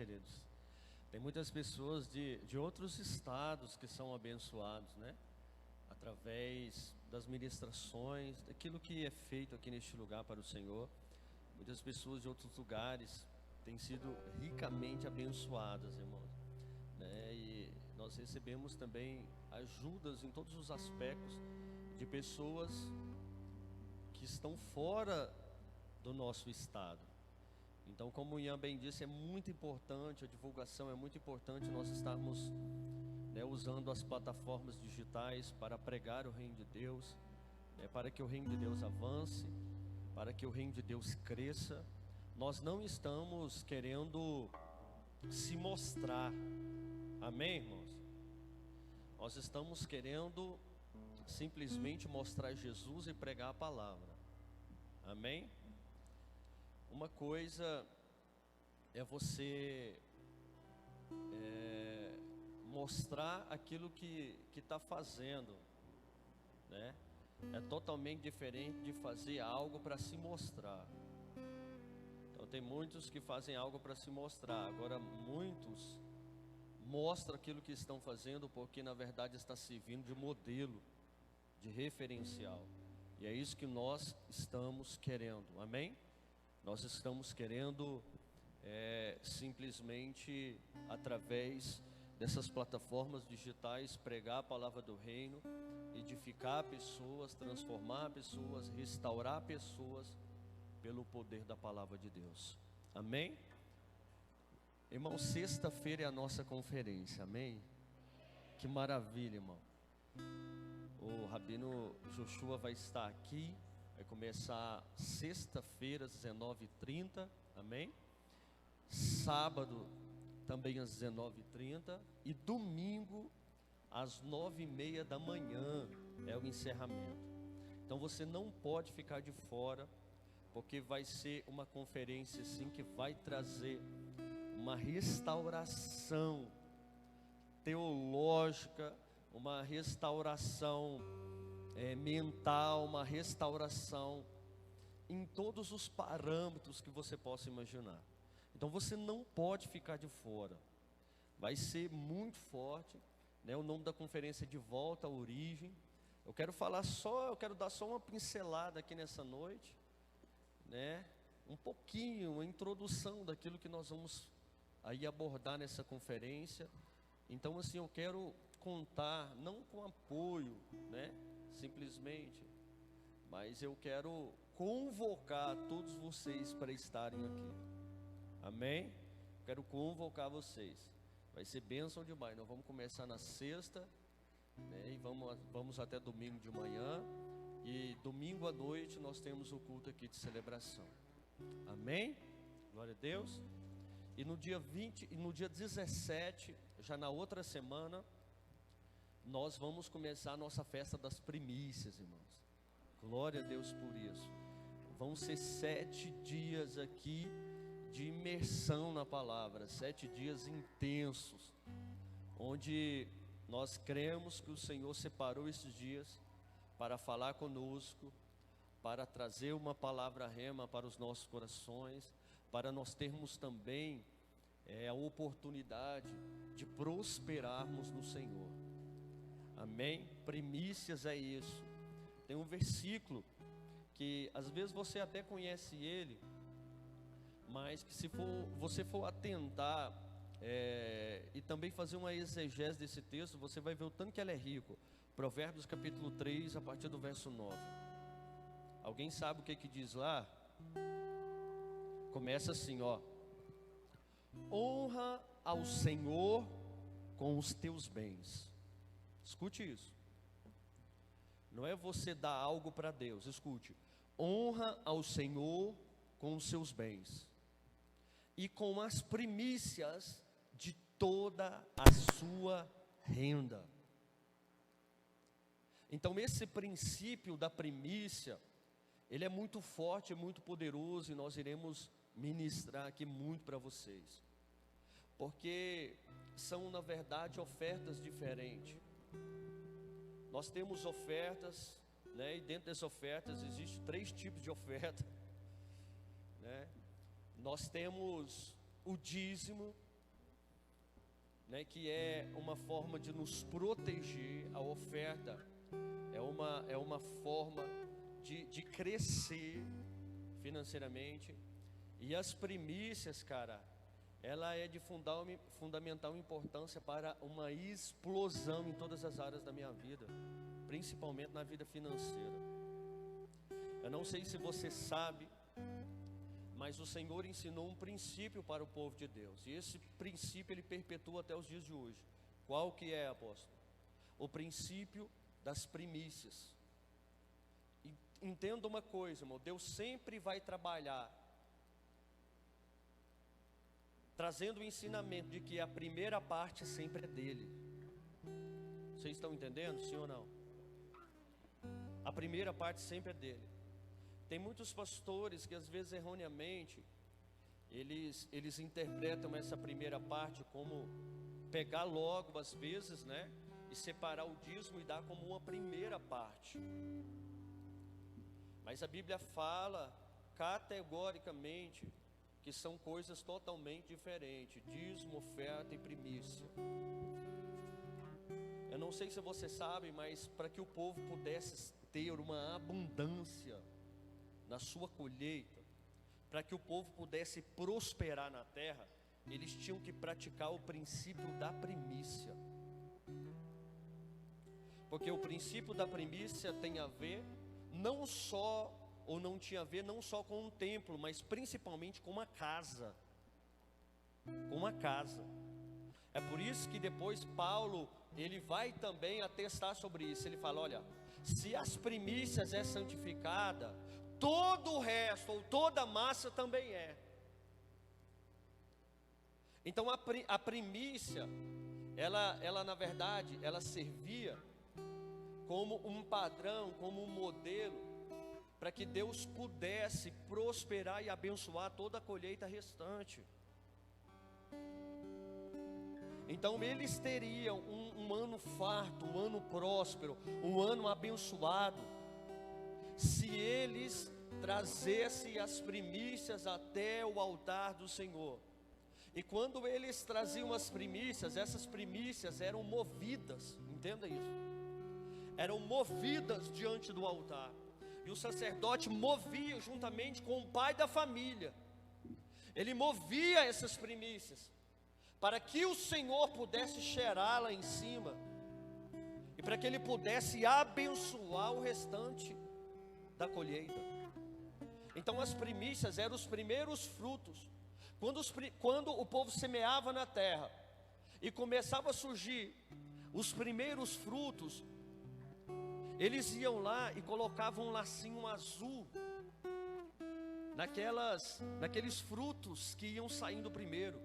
queridos? Tem muitas pessoas de outros estados que são abençoados, né? Através das ministrações, daquilo que é feito aqui neste lugar para o Senhor. Muitas pessoas de outros lugares têm sido ricamente abençoadas, irmãos, né? E nós recebemos também ajudas em todos os aspectos de pessoas que estão fora do nosso estado. Então, como o Ian bem disse, é muito importante a divulgação, é muito importante nós estarmos, né, usando as plataformas digitais para pregar o reino de Deus, né, para que o reino de Deus avance, para que o reino de Deus cresça. Nós não estamos querendo se mostrar, amém, irmãos? Nós estamos querendo simplesmente mostrar Jesus e pregar a palavra, amém? Uma coisa é você mostrar aquilo que está fazendo, né? É totalmente diferente de fazer algo para se mostrar. Então tem muitos que fazem algo para se mostrar. Agora muitos mostram aquilo que estão fazendo porque na verdade está servindo de modelo, de referencial. E é isso que nós estamos querendo, amém? Nós estamos querendo simplesmente através dessas plataformas digitais pregar a palavra do reino, edificar pessoas, transformar pessoas, restaurar pessoas pelo poder da palavra de Deus, amém? Irmão, sexta-feira é a nossa conferência, amém? Que maravilha, irmão. O Rabino Joshua vai estar aqui. Vai começar sexta-feira às 19h30, amém? Sábado também às 19h30 e domingo às 9h30 da manhã é o encerramento. Então você não pode ficar de fora, porque vai ser uma conferência assim que vai trazer uma restauração teológica, uma restauração mental, uma restauração em todos os parâmetros que você possa imaginar. Então você não pode ficar de fora. Vai ser muito forte, né? O nome da conferência é De Volta à Origem. Eu quero dar só uma pincelada aqui nessa noite, né? Um pouquinho, uma introdução daquilo que nós vamos aí abordar nessa conferência. Então assim, eu quero contar não com apoio, né? Simplesmente, mas eu quero convocar todos vocês para estarem aqui, amém? Quero convocar vocês, vai ser bênção demais. Nós vamos começar na sexta, né? E vamos até domingo de manhã, e domingo à noite nós temos o culto aqui de celebração, amém? Glória a Deus. E no dia 20 e no dia 17, já na outra semana, nós vamos começar a nossa festa das primícias, irmãos. Glória a Deus por isso. Vão ser 7 dias aqui de imersão na palavra, 7 dias intensos, onde nós cremos que o Senhor separou esses dias para falar conosco, para trazer uma palavra rema para os nossos corações, para nós termos também a oportunidade de prosperarmos no Senhor. Amém? Primícias é isso. Tem um versículo que às vezes você até conhece ele, mas que se você for atentar e também fazer uma exegese desse texto, você vai ver o tanto que ele é rico. Provérbios capítulo 3, a partir do verso 9. Alguém sabe o que diz lá? Começa assim, ó: honra ao Senhor com os teus bens. Escute isso. Não é você dar algo para Deus. Escute. Honra ao Senhor com os seus bens e com as primícias de toda a sua renda. Então esse princípio da primícia, ele é muito forte, é muito poderoso, e nós iremos ministrar aqui muito para vocês, porque são na verdade ofertas diferentes. Nós temos ofertas, né? E dentro dessas ofertas existem 3 tipos de oferta, né? Nós temos o dízimo, né, que é uma forma de nos proteger. A oferta é uma forma de crescer financeiramente. E as primícias, cara, ela é de fundamental importância para uma explosão em todas as áreas da minha vida, principalmente na vida financeira. Eu não sei se você sabe, mas o Senhor ensinou um princípio para o povo de Deus, e esse princípio ele perpetua até os dias de hoje. Qual que é, apóstolo? O princípio das primícias. Entenda uma coisa, irmão, Deus sempre vai trabalhar trazendo o ensinamento de que a primeira parte sempre é dele. Vocês estão entendendo, sim ou não? A primeira parte sempre é dele. Tem muitos pastores que às vezes erroneamente eles interpretam essa primeira parte como pegar logo às vezes, né, e separar o dízimo e dar como uma primeira parte. Mas a Bíblia fala categoricamente que são coisas totalmente diferentes: dízimo, oferta e primícia. Eu não sei se você sabe, mas para que o povo pudesse ter uma abundância na sua colheita, para que o povo pudesse prosperar na terra, eles tinham que praticar o princípio da primícia. Porque o princípio da primícia tem a ver não só, ou não tinha a ver não só com um templo, mas principalmente com uma casa. Com uma casa. É por isso que depois Paulo, ele vai também atestar sobre isso. Ele fala, olha, se as primícias é santificada, todo o resto, ou toda a massa também é. Então a primícia, ela na verdade, ela servia como um padrão, como um modelo, para que Deus pudesse prosperar e abençoar toda a colheita restante. Então eles teriam um ano farto, um ano próspero, um ano abençoado, se eles trazessem as primícias até o altar do Senhor. E quando eles traziam as primícias, essas primícias eram movidas, entenda isso, eram movidas diante do altar, e o sacerdote movia juntamente com o pai da família, ele movia essas primícias, para que o Senhor pudesse cheirar lá em cima, e para que ele pudesse abençoar o restante da colheita. Então as primícias eram os primeiros frutos. Quando o povo semeava na terra, e começava a surgir os primeiros frutos, eles iam lá e colocavam um lacinho azul naqueles frutos que iam saindo primeiro.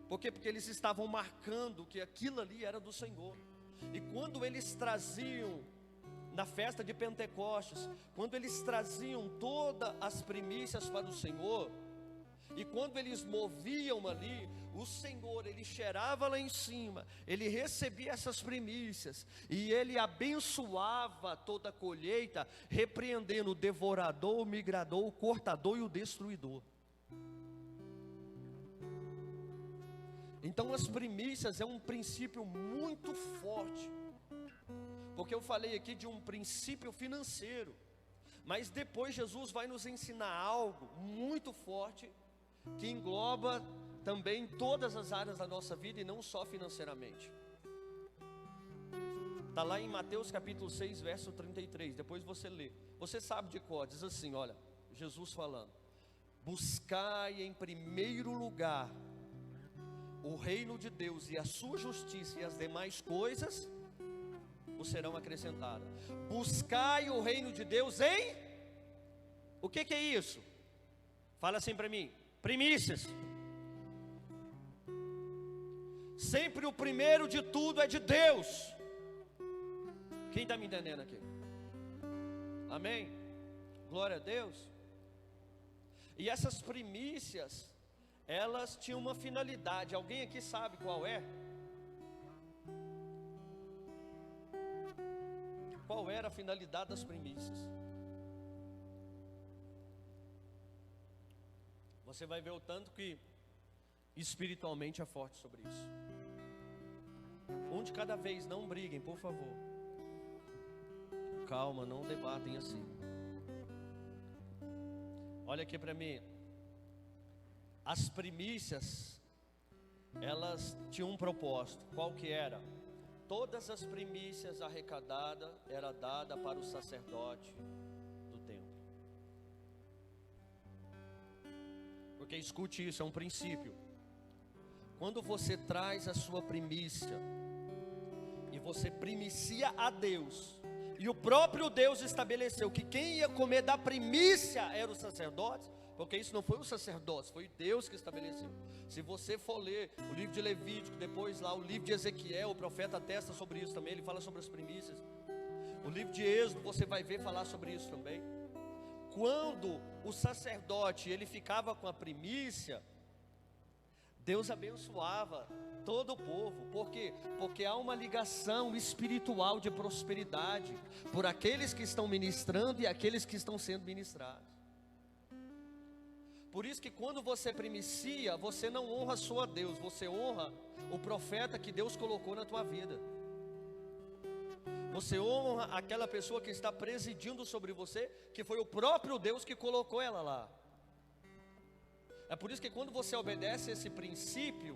Por quê? Porque eles estavam marcando que aquilo ali era do Senhor. E quando eles traziam, na festa de Pentecostes, quando eles traziam todas as primícias para o Senhor, e quando eles moviam ali, o Senhor, ele cheirava lá em cima, ele recebia essas primícias, e ele abençoava toda a colheita, repreendendo o devorador, o migrador, o cortador e o destruidor. Então as primícias é um princípio muito forte, porque eu falei aqui de um princípio financeiro, mas depois Jesus vai nos ensinar algo muito forte, que engloba também todas as áreas da nossa vida, e não só financeiramente. Está lá em Mateus capítulo 6, verso 33, depois você lê. Você sabe de cor, diz assim, olha, Jesus falando: buscai em primeiro lugar o reino de Deus e a sua justiça, e as demais coisas vos serão acrescentadas. Buscai o reino de Deus em... O que é isso? Fala assim para mim. Primícias. Sempre o primeiro de tudo é de Deus. Quem está me entendendo aqui? Amém? Glória a Deus. E essas primícias, elas tinham uma finalidade. Alguém aqui sabe qual é? Qual era a finalidade das primícias? Você vai ver o tanto que espiritualmente é forte sobre isso. Um de cada vez, não briguem, por favor. Calma, não debatem assim. Olha aqui para mim. As primícias, elas tinham um propósito. Qual que era? Todas as primícias arrecadadas era dada para o sacerdote do templo. Porque escute isso, é um princípio. Quando você traz a sua primícia e você primicia a Deus, e o próprio Deus estabeleceu que quem ia comer da primícia era o sacerdote, porque isso não foi o sacerdote, foi Deus que estabeleceu. Se você for ler o livro de Levítico, depois lá o livro de Ezequiel, o profeta atesta sobre isso também, ele fala sobre as primícias. O livro de Êxodo, você vai ver falar sobre isso também. Quando o sacerdote, ele ficava com a primícia, Deus abençoava todo o povo. Por quê? Porque há uma ligação espiritual de prosperidade por aqueles que estão ministrando e aqueles que estão sendo ministrados. Por isso que quando você primicia, você não honra só a Deus, você honra o profeta que Deus colocou na tua vida. Você honra aquela pessoa que está presidindo sobre você, que foi o próprio Deus que colocou ela lá. É por isso que quando você obedece esse princípio,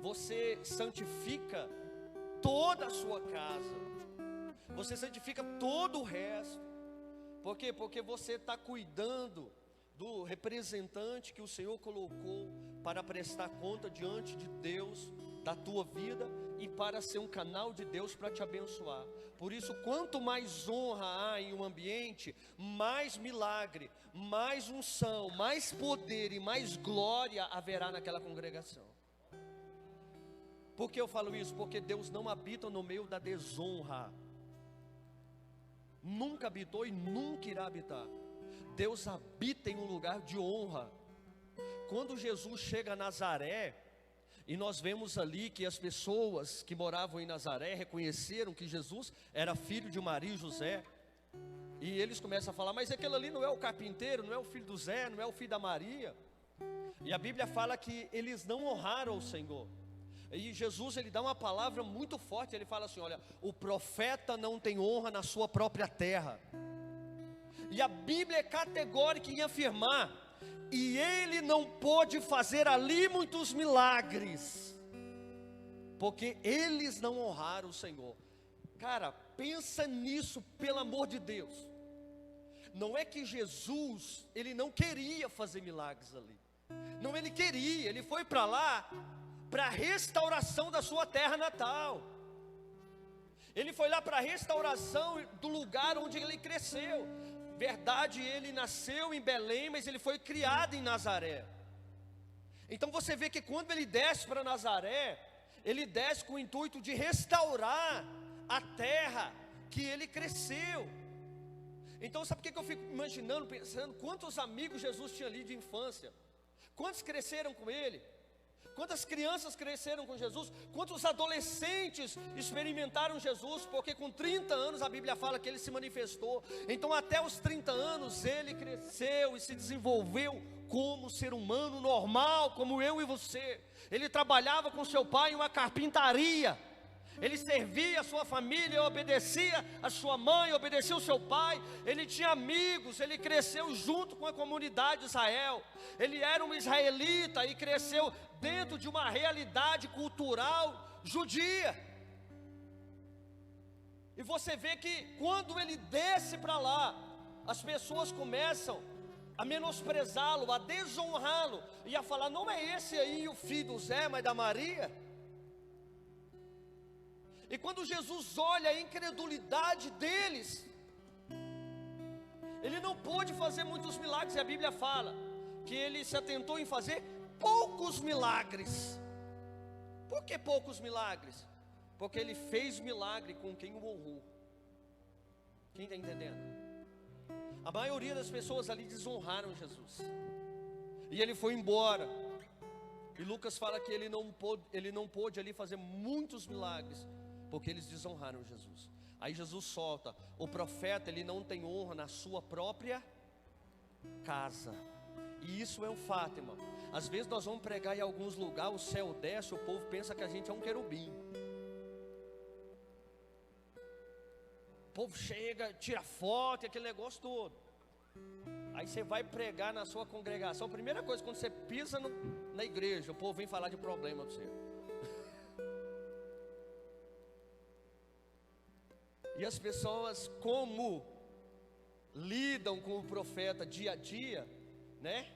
você santifica toda a sua casa, você santifica todo o resto. Por quê? Porque você está cuidando do representante que o Senhor colocou para prestar conta diante de Deus da tua vida e para ser um canal de Deus para te abençoar. Por isso, quanto mais honra há em um ambiente, mais milagre, mais unção, mais poder e mais glória haverá naquela congregação. Por que eu falo isso? Porque Deus não habita no meio da desonra. Nunca habitou e nunca irá habitar. Deus habita em um lugar de honra. Quando Jesus chega a Nazaré, e nós vemos ali que as pessoas que moravam em Nazaré reconheceram que Jesus era filho de Maria e José. E eles começam a falar, mas aquele ali não é o carpinteiro, não é o filho do Zé, não é o filho da Maria. E a Bíblia fala que eles não honraram o Senhor. E Jesus, ele dá uma palavra muito forte, ele fala assim, olha, o profeta não tem honra na sua própria terra. E a Bíblia é categórica em afirmar, e ele não pôde fazer ali muitos milagres, porque eles não honraram o Senhor. Cara, pensa nisso, pelo amor de Deus. Não é que Jesus, ele não queria fazer milagres ali. Não, ele queria, ele foi para lá, para a restauração da sua terra natal. Ele foi lá para a restauração do lugar onde ele cresceu. Verdade, ele nasceu em Belém, mas ele foi criado em Nazaré. Então você vê que quando ele desce para Nazaré, ele desce com o intuito de restaurar a terra que ele cresceu. Então sabe o que eu fico imaginando, pensando? Quantos amigos Jesus tinha ali de infância? Quantos cresceram com ele? Quantas crianças cresceram com Jesus? Quantos adolescentes experimentaram Jesus? Porque com 30 anos a Bíblia fala que ele se manifestou. Então até os 30 anos ele cresceu e se desenvolveu como ser humano normal, como eu e você. Ele trabalhava com seu pai em uma carpintaria. Ele servia a sua família, obedecia a sua mãe, obedecia o seu pai. Ele tinha amigos, ele cresceu junto com a comunidade de Israel. Ele era um israelita e cresceu dentro de uma realidade cultural judia. E você vê que quando ele desce para lá, as pessoas começam a menosprezá-lo, a desonrá-lo e a falar, não é esse aí o filho do Zé, mas da Maria? E quando Jesus olha a incredulidade deles, ele não pôde fazer muitos milagres. E a Bíblia fala que ele se atentou em fazer poucos milagres. Por que poucos milagres? Porque ele fez milagre com quem o honrou. Quem está entendendo? A maioria das pessoas ali desonraram Jesus, e ele foi embora. E Lucas fala que ele não pôde ali fazer muitos milagres, porque eles desonraram Jesus. Aí Jesus solta, o profeta ele não tem honra na sua própria casa. E isso é um fato, irmão. Às vezes nós vamos pregar em alguns lugares, o céu desce, o povo pensa que a gente é um querubim. O povo chega, tira foto e aquele negócio todo. Aí você vai pregar na sua congregação, a primeira coisa, quando você pisa na igreja, o povo vem falar de problema para você. E as pessoas, como lidam com o profeta dia a dia, né?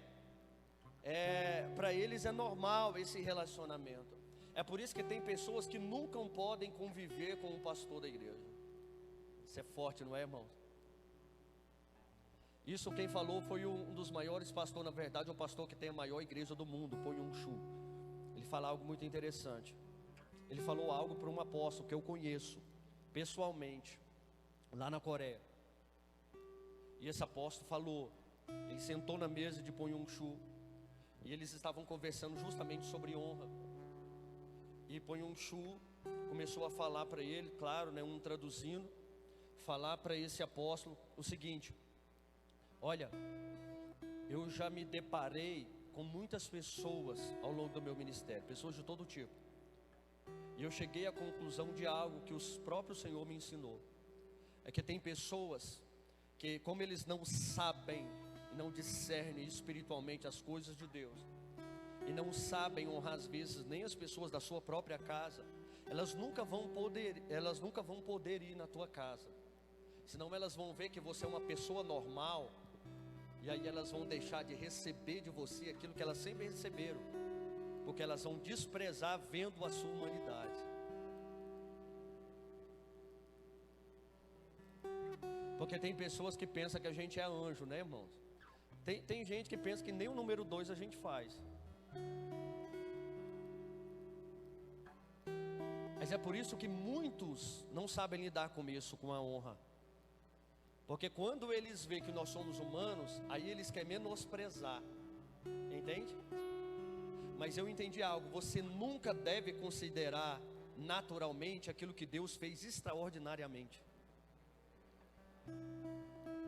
Para eles é normal esse relacionamento. É por isso que tem pessoas que nunca podem conviver com o pastor da igreja. Isso é forte, não é, irmãos? Isso quem falou foi um dos maiores pastores, na verdade, o pastor que tem a maior igreja do mundo, Pon Yong Shu. Ele fala algo muito interessante. Ele falou algo para um apóstolo que eu conheço pessoalmente, lá na Coreia. E esse apóstolo falou, ele sentou na mesa de Pon Yong Shu, e eles estavam conversando justamente sobre honra. E Pon Yong Shu começou a falar para ele, claro, né, traduzindo, falar para esse apóstolo o seguinte: olha, eu já me deparei com muitas pessoas ao longo do meu ministério, pessoas de todo tipo. E eu cheguei à conclusão de algo que o próprio Senhor me ensinou. É que tem pessoas que, como eles não sabem, não discernem espiritualmente as coisas de Deus, e não sabem honrar às vezes nem as pessoas da sua própria casa, elas nunca vão poder ir na tua casa. Senão elas vão ver que você é uma pessoa normal, e aí elas vão deixar de receber de você aquilo que elas sempre receberam, porque elas vão desprezar vendo a sua humanidade. Porque tem pessoas que pensam que a gente é anjo, né, irmãos? Tem gente que pensa que nem o número 2 a gente faz. Mas é por isso que muitos não sabem lidar com isso, com a honra. Porque quando eles veem que nós somos humanos, aí eles querem menosprezar. Entende? Mas eu entendi algo: você nunca deve considerar naturalmente aquilo que Deus fez extraordinariamente.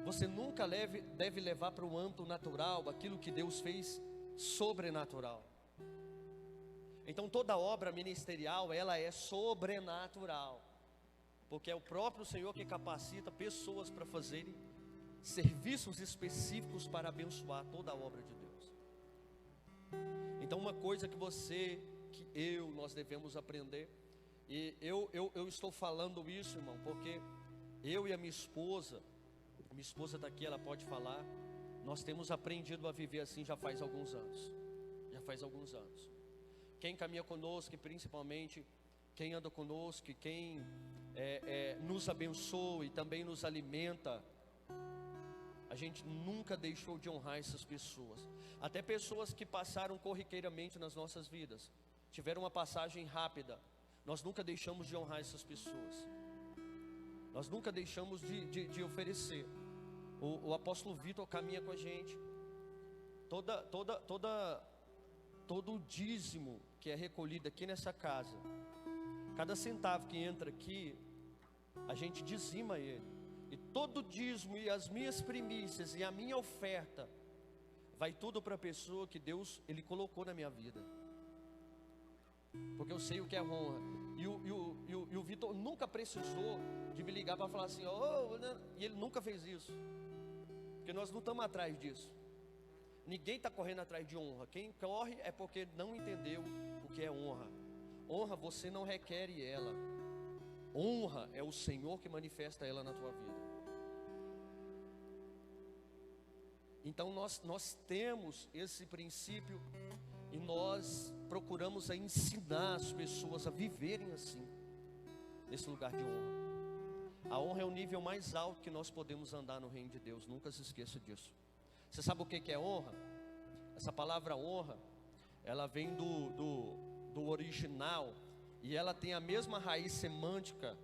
Você nunca deve levar para o âmbito natural aquilo que Deus fez sobrenatural. Então toda obra ministerial, ela é sobrenatural, porque é o próprio Senhor que capacita pessoas para fazerem serviços específicos para abençoar toda a obra de Deus. Então uma coisa que nós devemos aprender, e eu estou falando isso, irmão, porque eu e a minha esposa está aqui, ela pode falar, nós temos aprendido a viver assim já faz alguns anos. Quem caminha conosco, e principalmente quem anda conosco, e quem nos abençoa e também nos alimenta, a gente nunca deixou de honrar essas pessoas. Até pessoas que passaram corriqueiramente nas nossas vidas, tiveram uma passagem rápida, nós nunca deixamos de honrar essas pessoas. Nós nunca deixamos de oferecer. O apóstolo Vitor caminha com a gente. Todo o dízimo que é recolhido aqui nessa casa, cada centavo que entra aqui, a gente dizima ele. E todo o dízimo e as minhas primícias e a minha oferta, vai tudo para a pessoa que Deus Ele colocou na minha vida. Porque eu sei o que é honra. E o Vitor nunca precisou de me ligar para falar assim, e ele nunca fez isso. Porque nós não estamos atrás disso. Ninguém está correndo atrás de honra. Quem corre é porque não entendeu o que é honra. Honra você não requer ela. Honra é o Senhor que manifesta ela na tua vida. Então nós temos esse princípio e nós procuramos ensinar as pessoas a viverem assim, nesse lugar de honra. A honra é o nível mais alto que nós podemos andar no reino de Deus, nunca se esqueça disso. Você sabe o que é honra? Essa palavra honra, ela vem do original, e ela tem a mesma raiz semântica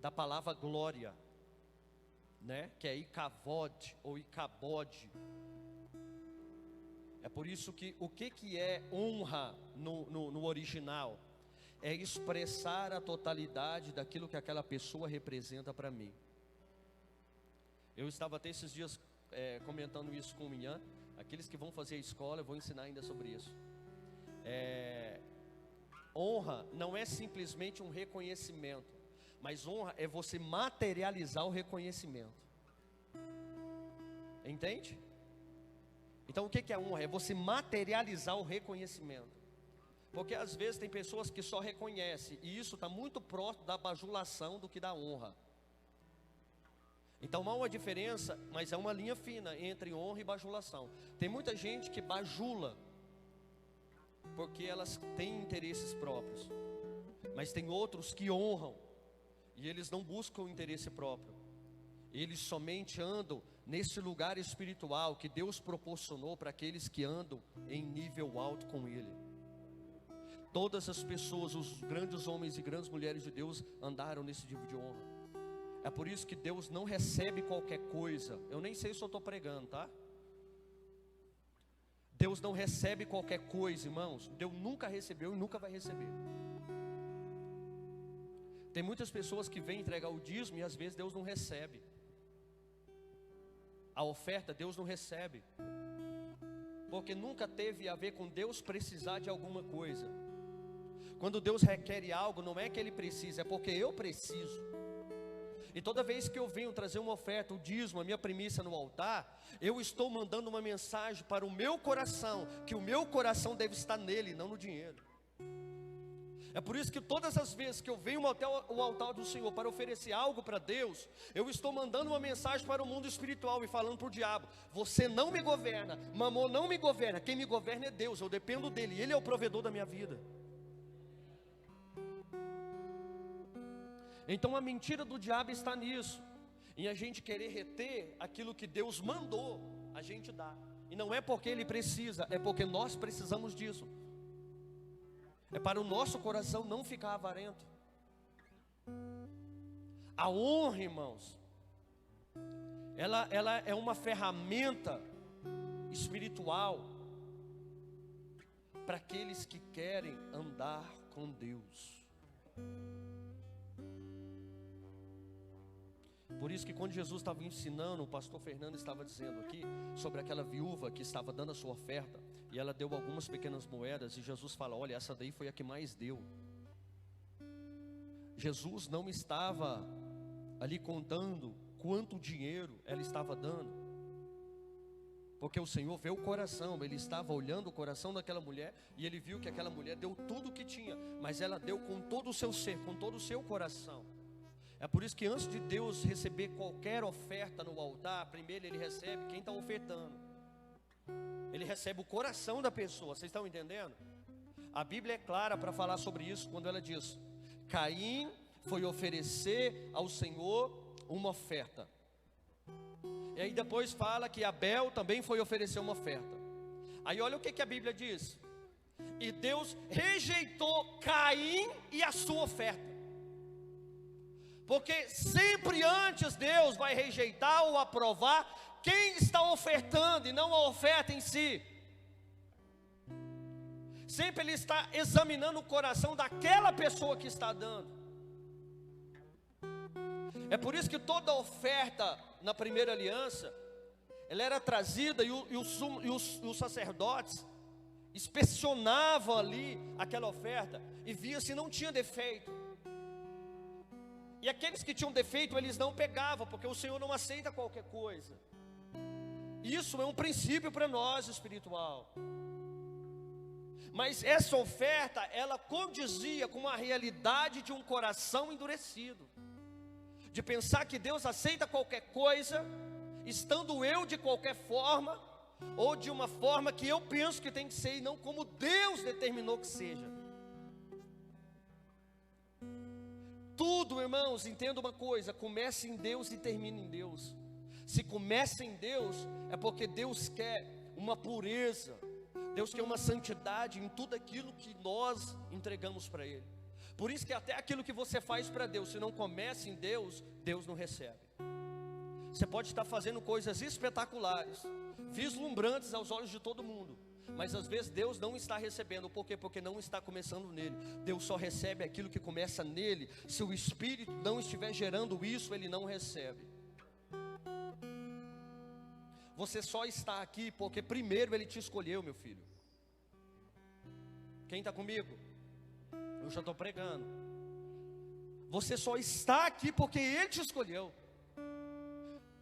da palavra glória, né? Que é ikavod ou ikabod. É por isso que o que é honra no original? É expressar a totalidade daquilo que aquela pessoa representa para mim. Eu estava até esses dias comentando isso com o Minhan. Aqueles que vão fazer a escola, eu vou ensinar ainda sobre isso. Honra não é simplesmente um reconhecimento, mas honra é você materializar o reconhecimento. Entende? Então o que é honra? É você materializar o reconhecimento. Porque às vezes tem pessoas que só reconhecem, e isso está muito próximo da bajulação do que da honra. Então há uma diferença, mas é uma linha fina entre honra e bajulação. Tem muita gente que bajula porque elas têm interesses próprios, mas tem outros que honram e eles não buscam o interesse próprio. Eles somente andam nesse lugar espiritual que Deus proporcionou para aqueles que andam em nível alto com Ele. Todas as pessoas, os grandes homens e grandes mulheres de Deus andaram nesse nível de honra. É por isso que Deus não recebe qualquer coisa. Eu nem sei se eu estou pregando, tá? Deus não recebe qualquer coisa, irmãos. Deus nunca recebeu e nunca vai receber. Tem muitas pessoas que vêm entregar o dízimo e às vezes Deus não recebe. A oferta Deus não recebe, porque nunca teve a ver com Deus precisar de alguma coisa. Quando Deus requer algo, não é que Ele precisa, é porque eu preciso. E toda vez que eu venho trazer uma oferta, o dízimo, a minha primícia no altar, eu estou mandando uma mensagem para o meu coração, que o meu coração deve estar nele, não no dinheiro. É por isso que todas as vezes que eu venho até o altar do Senhor para oferecer algo para Deus, eu estou mandando uma mensagem para o mundo espiritual e falando para o diabo: você não me governa, Mamon não me governa, quem me governa é Deus, eu dependo dele, Ele é o provedor da minha vida. Então a mentira do diabo está nisso, em a gente querer reter aquilo que Deus mandou a gente dar. E não é porque Ele precisa, é porque nós precisamos disso. É para o nosso coração não ficar avarento. A honra, irmãos, ela é uma ferramenta espiritual para aqueles que querem andar com Deus. Por isso que quando Jesus estava ensinando, o pastor Fernando estava dizendo aqui sobre aquela viúva que estava dando a sua oferta, e ela deu algumas pequenas moedas, e Jesus fala: olha, essa daí foi a que mais deu. Jesus não estava ali contando quanto dinheiro ela estava dando, porque o Senhor vê o coração. Ele estava olhando o coração daquela mulher, e Ele viu que aquela mulher deu tudo o que tinha, mas ela deu com todo o seu ser, com todo o seu coração. É por isso que antes de Deus receber qualquer oferta no altar, primeiro Ele recebe quem está ofertando. Ele recebe o coração da pessoa. Vocês estão entendendo? A Bíblia é clara para falar sobre isso, quando ela diz: Caim foi oferecer ao Senhor uma oferta. E aí depois fala que Abel também foi oferecer uma oferta. Aí olha o que a Bíblia diz: e Deus rejeitou Caim e a sua oferta. Porque sempre antes Deus vai rejeitar ou aprovar quem está ofertando, e não a oferta em si. Sempre Ele está examinando o coração daquela pessoa que está dando. É por isso que toda oferta na primeira aliança, ela era trazida, e os sacerdotes inspecionavam ali aquela oferta e via se não tinha defeito. E aqueles que tinham defeito, eles não pegavam, porque o Senhor não aceita qualquer coisa. Isso é um princípio para nós espiritual. Mas essa oferta, ela condizia com a realidade de um coração endurecido, de pensar que Deus aceita qualquer coisa, estando eu de qualquer forma, ou de uma forma que eu penso que tem que ser, e não como Deus determinou que seja. Tudo, irmãos, entenda uma coisa: começa em Deus e termina em Deus. Se começa em Deus, é porque Deus quer uma pureza, Deus quer uma santidade em tudo aquilo que nós entregamos para Ele. Por isso que até aquilo que você faz para Deus, se não começa em Deus, Deus não recebe. Você pode estar fazendo coisas espetaculares, vislumbrantes aos olhos de todo mundo, mas às vezes Deus não está recebendo. Por quê? Porque não está começando nele. Deus só recebe aquilo que começa nele. Se o Espírito não estiver gerando isso, Ele não recebe. você só está aqui porque primeiro Ele te escolheu, meu filho. Quem está comigo? Eu já estou pregando. Você só está aqui porque Ele te escolheu.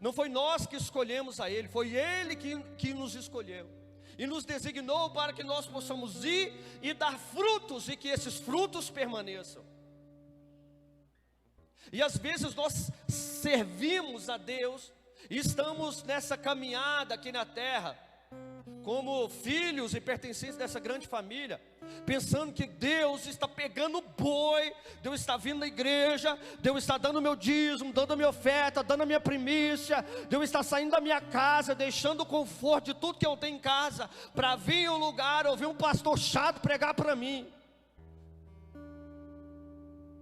Não foi nós que escolhemos a Ele, foi Ele que nos escolheu. E nos designou para que nós possamos ir e dar frutos, e que esses frutos permaneçam. E às vezes nós servimos a Deus, e estamos nessa caminhada aqui na terra, como filhos e pertencentes dessa grande família, pensando que Deus está pegando boi, Deus está vindo na igreja, Deus está dando o meu dízimo, dando a minha oferta, dando a minha primícia, Deus está saindo da minha casa, deixando o conforto de tudo que eu tenho em casa, para vir em um lugar, ouvir um pastor chato pregar para mim.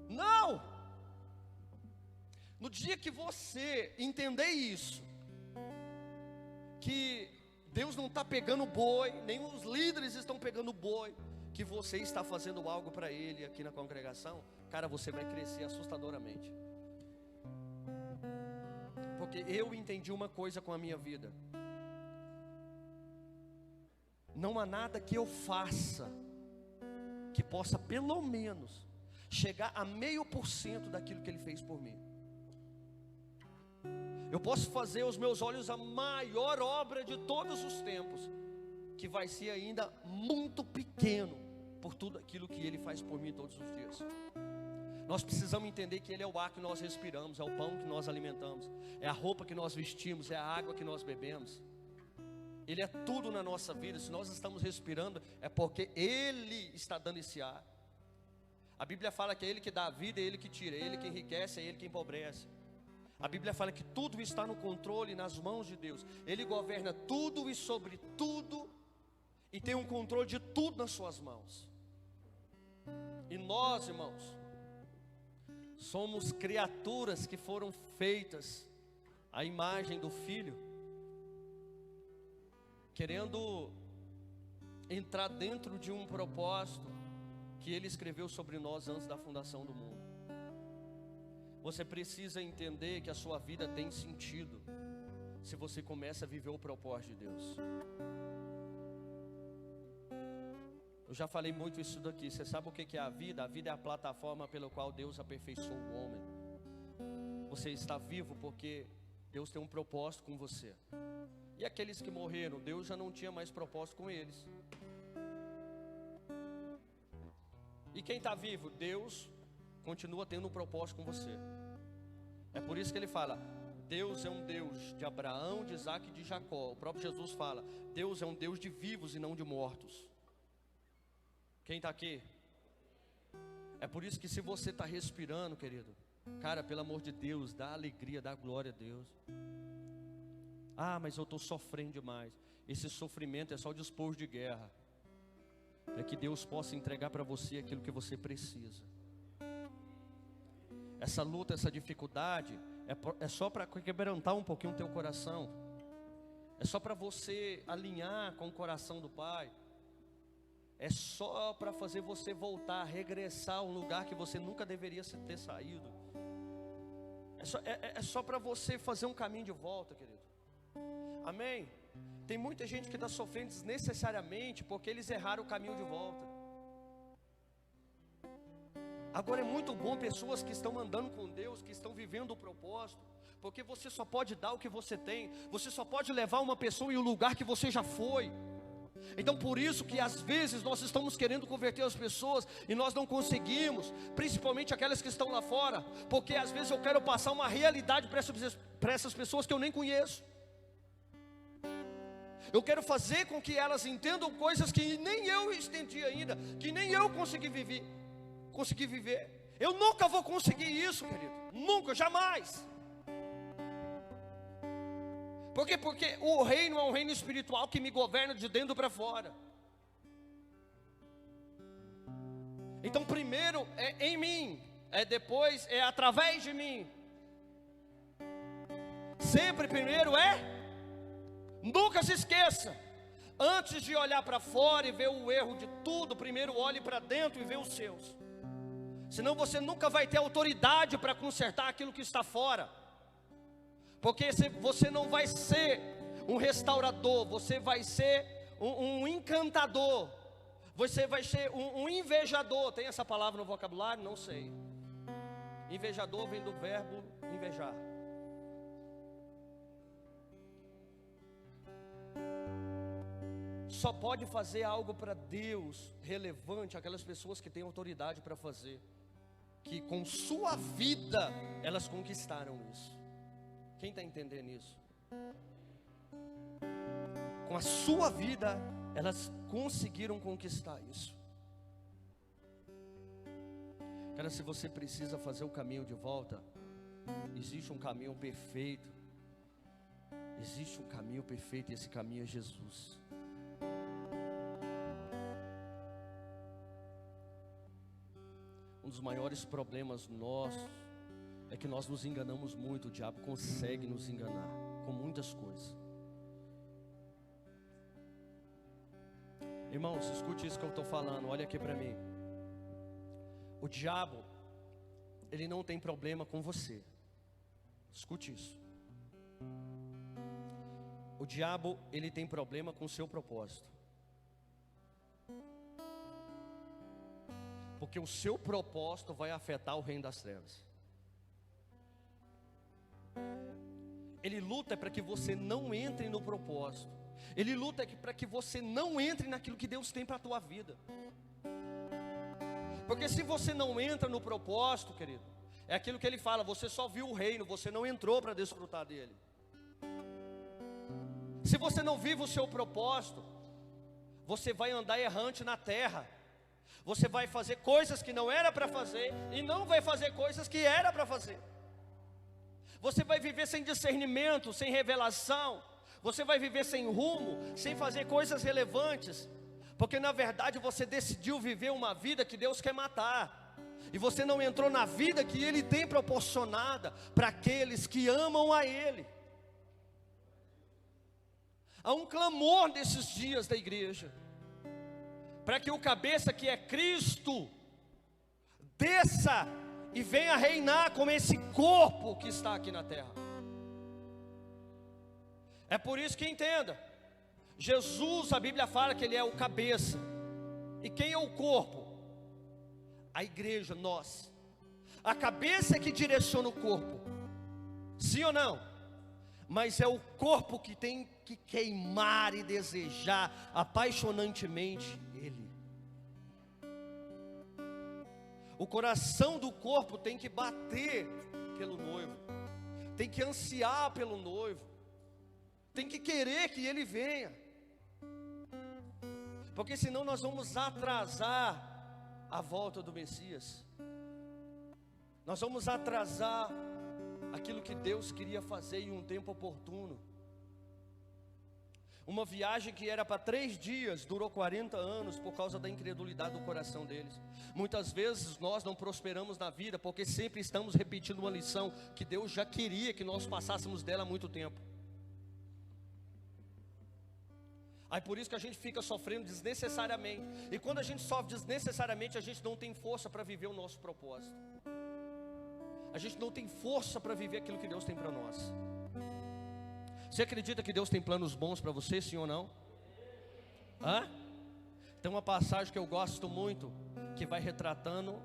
Não! No dia que você entender isso, que Deus não está pegando boi, nem os líderes estão pegando boi, que você está fazendo algo para Ele aqui na congregação, cara, você vai crescer assustadoramente. Porque eu entendi uma coisa com a minha vida: não há nada que eu faça que possa pelo menos chegar a 0,5% daquilo que Ele fez por mim. Eu posso fazer aos meus olhos a maior obra de todos os tempos, que vai ser ainda muito pequeno por tudo aquilo que Ele faz por mim todos os dias. Nós precisamos entender que Ele é o ar que nós respiramos, é o pão que nós alimentamos, é a roupa que nós vestimos, é a água que nós bebemos. Ele é tudo na nossa vida. Se nós estamos respirando, é porque Ele está dando esse ar. A Bíblia fala que é Ele que dá a vida, é Ele que tira, é Ele que enriquece, é Ele que empobrece. A Bíblia fala que tudo está no controle, nas mãos de Deus. Ele governa tudo e sobre tudo, e tem um controle de tudo nas suas mãos. E nós, irmãos, somos criaturas que foram feitas à imagem do Filho, querendo entrar dentro de um propósito que Ele escreveu sobre nós antes da fundação do mundo. Você precisa entender que a sua vida tem sentido se você começa a viver o propósito de Deus. Eu já falei muito isso daqui. Você sabe o que é a vida? A vida é a plataforma pela qual Deus aperfeiçoou o homem. Você está vivo porque Deus tem um propósito com você. E aqueles que morreram, Deus já não tinha mais propósito com eles. E quem está vivo? Deus continua tendo um propósito com você. É por isso que Ele fala: Deus é um Deus de Abraão, de Isaac e de Jacó. O próprio Jesus fala: Deus é um Deus de vivos e não de mortos. Quem está aqui? É por isso que se você está respirando, querido, cara, pelo amor de Deus, dá alegria, dá glória a Deus. Ah, mas eu estou sofrendo demais. Esse sofrimento é só o despojo de guerra, para que Deus possa entregar para você aquilo que você precisa. Essa luta, essa dificuldade é só para quebrantar um pouquinho o teu coração. É só para você alinhar com o coração do Pai. É só para fazer você voltar, regressar a um lugar que você nunca deveria ter saído. É só para você fazer um caminho de volta, querido. Amém? Tem muita gente que está sofrendo desnecessariamente porque eles erraram o caminho de volta. Agora é muito bom pessoas que estão andando com Deus, que estão vivendo o propósito, porque você só pode dar o que você tem, você só pode levar uma pessoa em um lugar que você já foi. Então por isso que às vezes nós estamos querendo converter as pessoas e nós não conseguimos, principalmente aquelas que estão lá fora, porque às vezes eu quero passar uma realidade para essas pessoas que eu nem conheço. Eu quero fazer com que elas entendam coisas que nem eu entendi ainda, que nem eu consegui viver. Eu nunca vou conseguir isso, querido. Nunca, jamais. Por quê? Porque o reino é um reino espiritual que me governa de dentro para fora. Então primeiro é em mim, depois é através de mim. Sempre primeiro nunca se esqueça. Antes de olhar para fora e ver o erro de tudo, primeiro olhe para dentro e vê os seus. Senão você nunca vai ter autoridade para consertar aquilo que está fora. Porque você não vai ser um restaurador, você vai ser um encantador, você vai ser um invejador. Tem essa palavra no vocabulário? Não sei. Invejador vem do verbo invejar. Só pode fazer algo para Deus relevante aquelas pessoas que têm autoridade para fazer, que com sua vida elas conquistaram isso. Quem está entendendo isso? Com a sua vida elas conseguiram conquistar isso. Cara, se você precisa fazer o caminho de volta, existe um caminho perfeito. Existe um caminho perfeito, e esse caminho é Jesus. Um dos maiores problemas nossos é que nós nos enganamos muito. O diabo consegue nos enganar com muitas coisas. Irmãos, escute isso que eu estou falando, olha aqui para mim. O diabo, ele não tem problema com você. Escute isso. O diabo, ele tem problema com o seu propósito. Porque o seu propósito vai afetar o reino das trevas. Ele luta para que você não entre no propósito. Ele luta para que você não entre naquilo que Deus tem para a tua vida. Porque se você não entra no propósito, querido, é aquilo que ele fala, você só viu o reino, você não entrou para desfrutar dele. Se você não vive o seu propósito, você vai andar errante na terra. Você vai fazer coisas que não era para fazer, e não vai fazer coisas que era para fazer. Você vai viver sem discernimento, sem revelação. Você vai viver sem rumo, sem fazer coisas relevantes. Porque na verdade você decidiu viver uma vida que Deus quer matar. E você não entrou na vida que Ele tem proporcionada para aqueles que amam a Ele. Há um clamor nesses dias da igreja, para que o cabeça que é Cristo desça e venha reinar com esse corpo que está aqui na terra. É por isso que entenda, Jesus, a Bíblia fala que Ele é o cabeça. E quem é o corpo? A igreja, nós. A cabeça é que direciona o corpo. Sim ou não? Mas é o corpo que tem que queimar e desejar apaixonantemente Ele. O coração do corpo tem que bater pelo noivo, tem que ansiar pelo noivo, tem que querer que ele venha. Porque senão nós vamos atrasar a volta do Messias. Nós vamos atrasar aquilo que Deus queria fazer em um tempo oportuno. Uma viagem que era para 3 dias, durou 40 anos por causa da incredulidade do coração deles. Muitas vezes nós não prosperamos na vida porque sempre estamos repetindo uma lição que Deus já queria que nós passássemos dela há muito tempo. Aí por isso que a gente fica sofrendo desnecessariamente. E quando a gente sofre desnecessariamente, a gente não tem força para viver o nosso propósito. A gente não tem força para viver aquilo que Deus tem para nós. Você acredita que Deus tem planos bons para você, sim ou não? Hã? Tem uma passagem que eu gosto muito, que vai retratando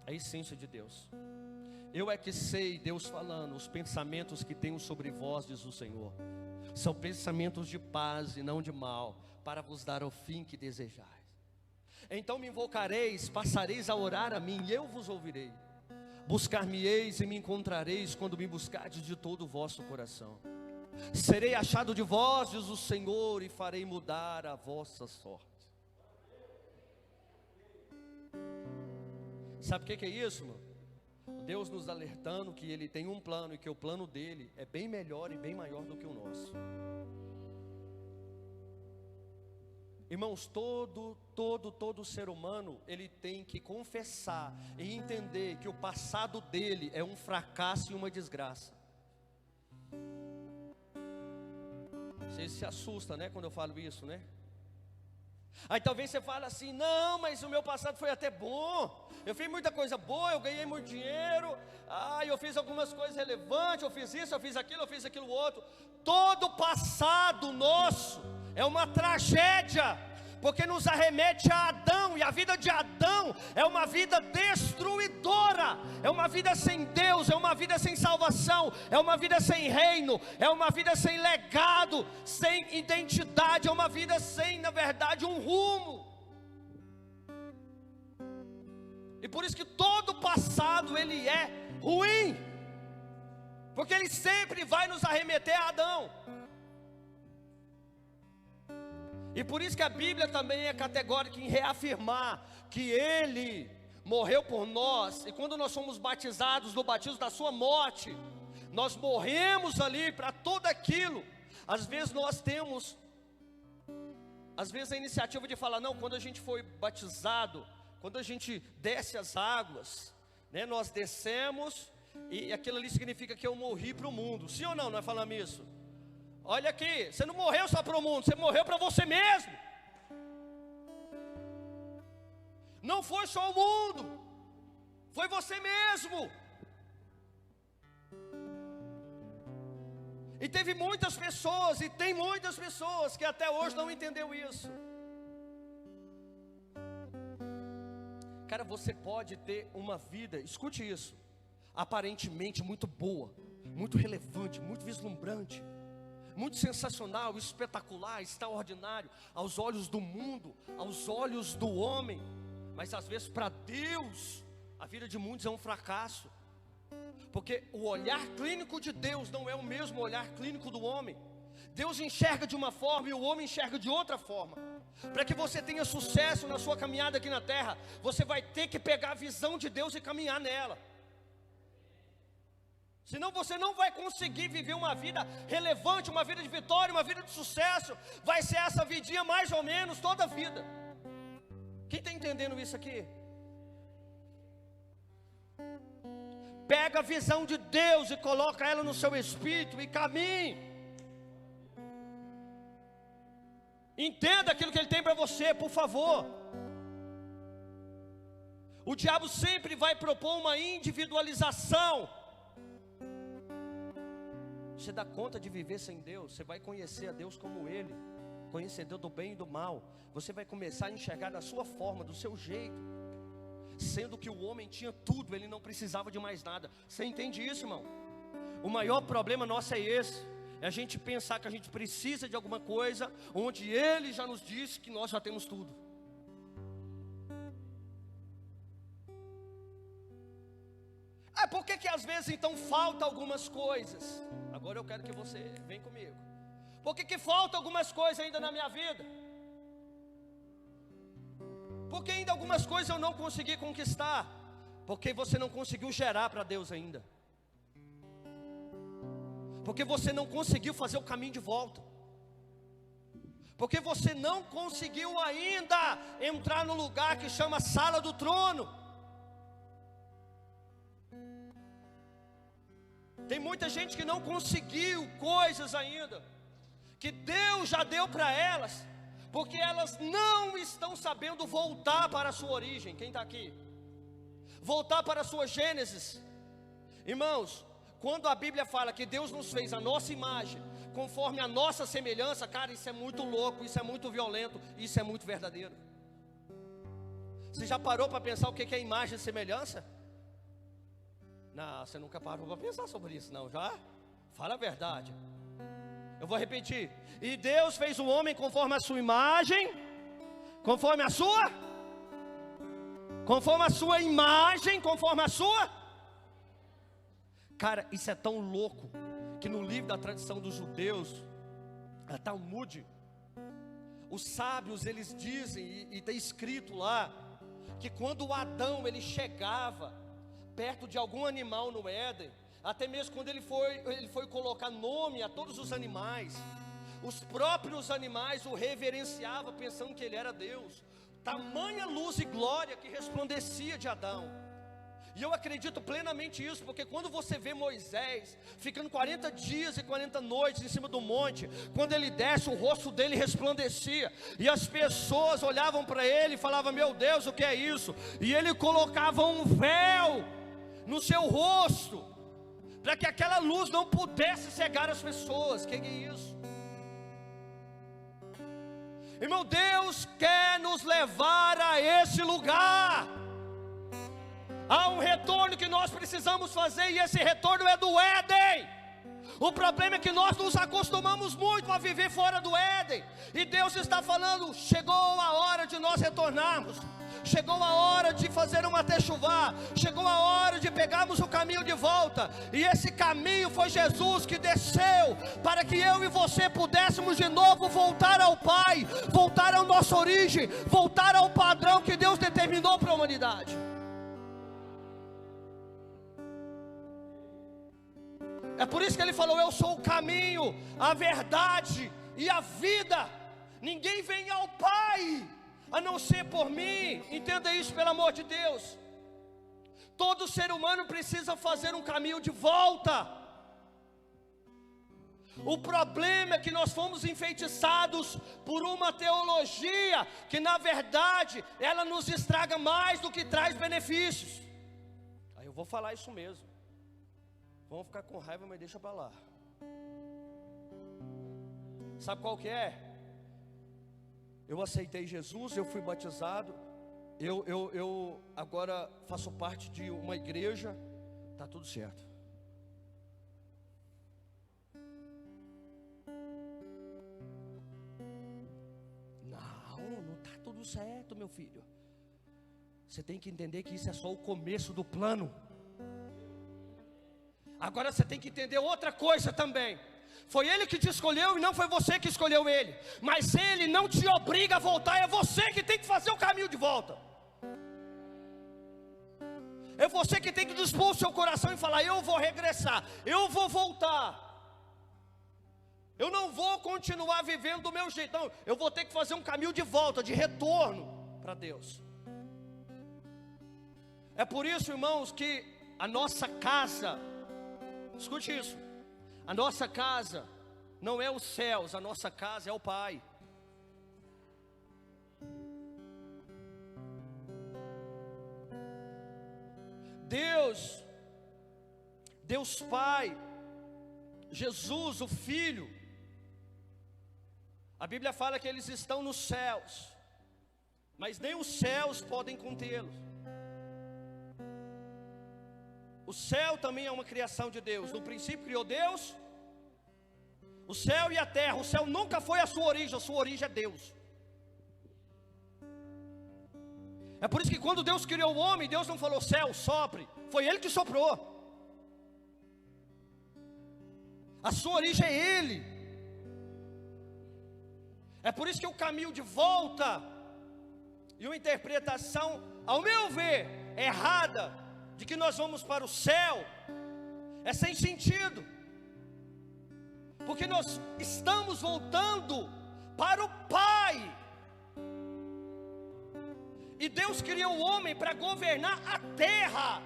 a essência de Deus. Eu é que sei, Deus falando, os pensamentos que tenho sobre vós, diz o Senhor, são pensamentos de paz e não de mal, para vos dar o fim que desejais. Então me invocareis, passareis a orar a mim, e eu vos ouvirei. Buscar-me-eis e me encontrareis, quando me buscardes de todo o vosso coração. Serei achado de vós, diz o Senhor, e farei mudar a vossa sorte. Sabe o que é isso, irmão? Deus nos alertando que Ele tem um plano, e que o plano dEle é bem melhor e bem maior do que o nosso. Irmãos, todo ser humano, ele tem que confessar e entender que o passado dele é um fracasso e uma desgraça. Você se assusta, né, quando eu falo isso, né? Aí talvez você fale assim: não, mas o meu passado foi até bom, eu fiz muita coisa boa, eu ganhei muito dinheiro, eu fiz algumas coisas relevantes, eu fiz isso, eu fiz aquilo outro. Todo passado nosso é uma tragédia, porque nos arremete a Adão, e a vida de Adão é uma vida destruidora, é uma vida sem Deus, é uma vida sem salvação, é uma vida sem reino, é uma vida sem legado, sem identidade, é uma vida sem, na verdade, um rumo. E por isso que todo passado ele é ruim, porque ele sempre vai nos arremeter a Adão. E por isso que a Bíblia também é categórica em reafirmar que Ele morreu por nós. E quando nós somos batizados no batismo da sua morte, nós morremos ali para tudo aquilo. Às vezes nós temos, a iniciativa de falar: não, quando a gente foi batizado, quando a gente desce as águas, né, nós descemos, e aquilo ali significa que eu morri para o mundo. Sim ou não, nós falamos isso? Olha aqui, você não morreu só para o mundo, você morreu para você mesmo. Não foi só o mundo, foi você mesmo. E teve muitas pessoas, e tem muitas pessoas que até hoje não entendeu isso. Cara, você pode ter uma vida, escute isso, aparentemente muito boa, muito relevante, muito vislumbrante, muito sensacional, espetacular, extraordinário, aos olhos do mundo, aos olhos do homem. Mas às vezes para Deus, a vida de muitos é um fracasso. Porque o olhar clínico de Deus não é o mesmo olhar clínico do homem. Deus enxerga de uma forma e o homem enxerga de outra forma. Para que você tenha sucesso na sua caminhada aqui na terra, você vai ter que pegar a visão de Deus e caminhar nela. Senão você não vai conseguir viver uma vida relevante, uma vida de vitória, uma vida de sucesso. Vai ser essa vidinha mais ou menos toda a vida. Quem está entendendo isso aqui? Pega a visão de Deus e coloca ela no seu espírito e caminhe. Entenda aquilo que Ele tem para você, por favor. O diabo sempre vai propor uma individualização. Você dá conta de viver sem Deus, você vai conhecer a Deus como Ele, conhecedor do bem e do mal. Você vai começar a enxergar da sua forma, do seu jeito. Sendo que o homem tinha tudo, ele não precisava de mais nada. Você entende isso, irmão? O maior problema nosso é esse. É a gente pensar que a gente precisa de alguma coisa, onde Ele já nos disse que nós já temos tudo. Por que às vezes então falta algumas coisas? Agora eu quero que você venha comigo. Por que falta algumas coisas ainda na minha vida? Porque ainda algumas coisas eu não consegui conquistar. Porque você não conseguiu gerar para Deus ainda. Porque você não conseguiu fazer o caminho de volta. Porque você não conseguiu ainda entrar no lugar que chama sala do trono. Tem muita gente que não conseguiu coisas ainda, que Deus já deu para elas, porque elas não estão sabendo voltar para a sua origem. Quem está aqui? Voltar para a sua Gênesis. Irmãos, quando a Bíblia fala que Deus nos fez a nossa imagem, conforme a nossa semelhança, cara, isso é muito louco, isso é muito violento, isso é muito verdadeiro. Você já parou para pensar o que é imagem e semelhança? Não, você nunca parou para pensar sobre isso, não, já? Fala a verdade. Eu vou repetir. E Deus fez o homem conforme a sua imagem, conforme a sua imagem, conforme a sua. Cara, isso é tão louco, que no livro da tradição dos judeus, a Talmud, os sábios eles dizem, e está escrito lá, que quando o Adão ele chegava perto de algum animal no Éden, até mesmo quando ele foi colocar nome a todos os animais, os próprios animais o reverenciavam pensando que ele era Deus. Tamanha luz e glória que resplandecia de Adão. E eu acredito plenamente nisso, porque quando você vê Moisés ficando 40 dias e 40 noites em cima do monte, quando ele desce, o rosto dele resplandecia, e as pessoas olhavam para ele e falavam: meu Deus, o que é isso? E ele colocava um véu no seu rosto, para que aquela luz não pudesse cegar as pessoas. Que é isso? Irmão, Deus quer nos levar a esse lugar. Há um retorno que nós precisamos fazer, e esse retorno é do Éden. O problema é que nós nos acostumamos muito a viver fora do Éden, e Deus está falando: chegou a hora de nós retornarmos, chegou a hora de fazer uma techuvá, chegou a hora de pegarmos o caminho de volta. E esse caminho foi Jesus que desceu, para que eu e você pudéssemos de novo voltar ao Pai, voltar à nossa origem, voltar ao padrão que Deus determinou para a humanidade. É por isso que ele falou: eu sou o caminho, a verdade e a vida. Ninguém vem ao Pai a não ser por mim. Entenda isso, pelo amor de Deus. Todo ser humano precisa fazer um caminho de volta. O problema é que nós fomos enfeitiçados por uma teologia que, na verdade, ela nos estraga mais do que traz benefícios. Aí eu vou falar isso mesmo. Vão ficar com raiva, mas deixa para lá. Sabe qual que é? Eu aceitei Jesus, eu fui batizado, eu agora faço parte de uma igreja, está tudo certo. Não está tudo certo, meu filho. Você tem que entender que isso é só o começo do plano. Agora você tem que entender outra coisa também. Foi Ele que te escolheu e não foi você que escolheu Ele. Mas Ele não te obriga a voltar, é você que tem que fazer o caminho de volta. É você que tem que dispor o seu coração e falar: eu vou regressar, eu vou voltar. Eu não vou continuar vivendo do meu jeito, não. Eu vou ter que fazer um caminho de volta, de retorno para Deus. É por isso, irmãos, que a nossa casa, escute isso, a nossa casa não é os céus, a nossa casa é o Pai. Deus Pai, Jesus, o Filho, a Bíblia fala que eles estão nos céus, mas nem os céus podem contê-los. O céu também é uma criação de Deus. No princípio criou Deus o céu e a terra. O céu nunca foi a sua origem é Deus. É por isso que quando Deus criou o homem, Deus não falou: céu, sopre. Foi Ele que soprou. A sua origem é Ele. É por isso que o caminho de volta e uma interpretação, ao meu ver, errada, de que nós vamos para o céu, é sem sentido, porque nós estamos voltando para o Pai. E Deus criou o homem para governar a terra,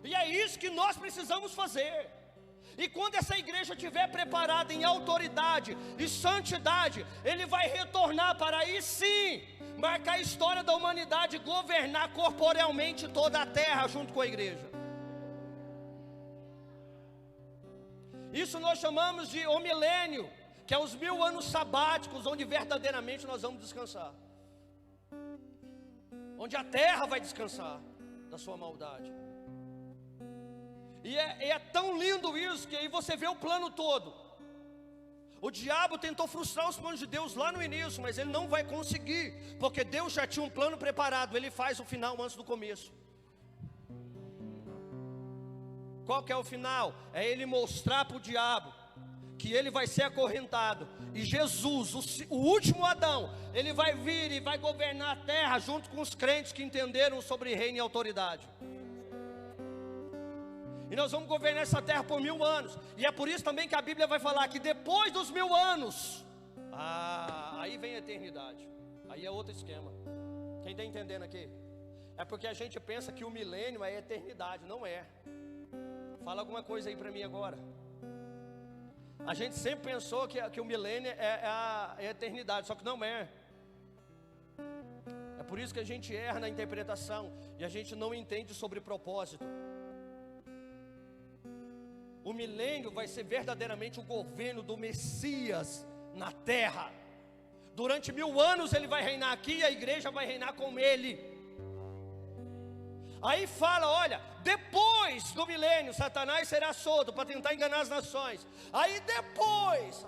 e é isso que nós precisamos fazer. E quando essa igreja estiver preparada em autoridade e santidade, Ele vai retornar para aí sim marcar a história da humanidade, governar corporealmente toda a terra junto com a igreja. Isso nós chamamos de o milênio, que é os 1000 anos sabáticos, onde verdadeiramente nós vamos descansar, onde a terra vai descansar da sua maldade. E é tão lindo isso, que aí você vê o plano todo. O diabo tentou frustrar os planos de Deus lá no início, mas ele não vai conseguir, porque Deus já tinha um plano preparado. Ele faz o final antes do começo. Qual que é o final? É ele mostrar para o diabo que ele vai ser acorrentado, e Jesus, o último Adão, ele vai vir e vai governar a terra junto com os crentes que entenderam sobre reino e autoridade. E nós vamos governar essa terra por 1000 anos. E é por isso também que a Bíblia vai falar que depois dos 1000 anos, aí vem a eternidade. Aí é outro esquema. Quem está entendendo aqui? É porque a gente pensa que o milênio é a eternidade, não é. Fala alguma coisa aí para mim agora. A gente sempre pensou que o milênio é a eternidade, só que não é. É por isso que a gente erra na interpretação e a gente não entende sobre propósito. O milênio vai ser verdadeiramente o governo do Messias na terra. Durante 1000 anos ele vai reinar aqui e a igreja vai reinar com ele. Aí fala, olha, depois do milênio, Satanás será solto para tentar enganar as nações. Aí depois,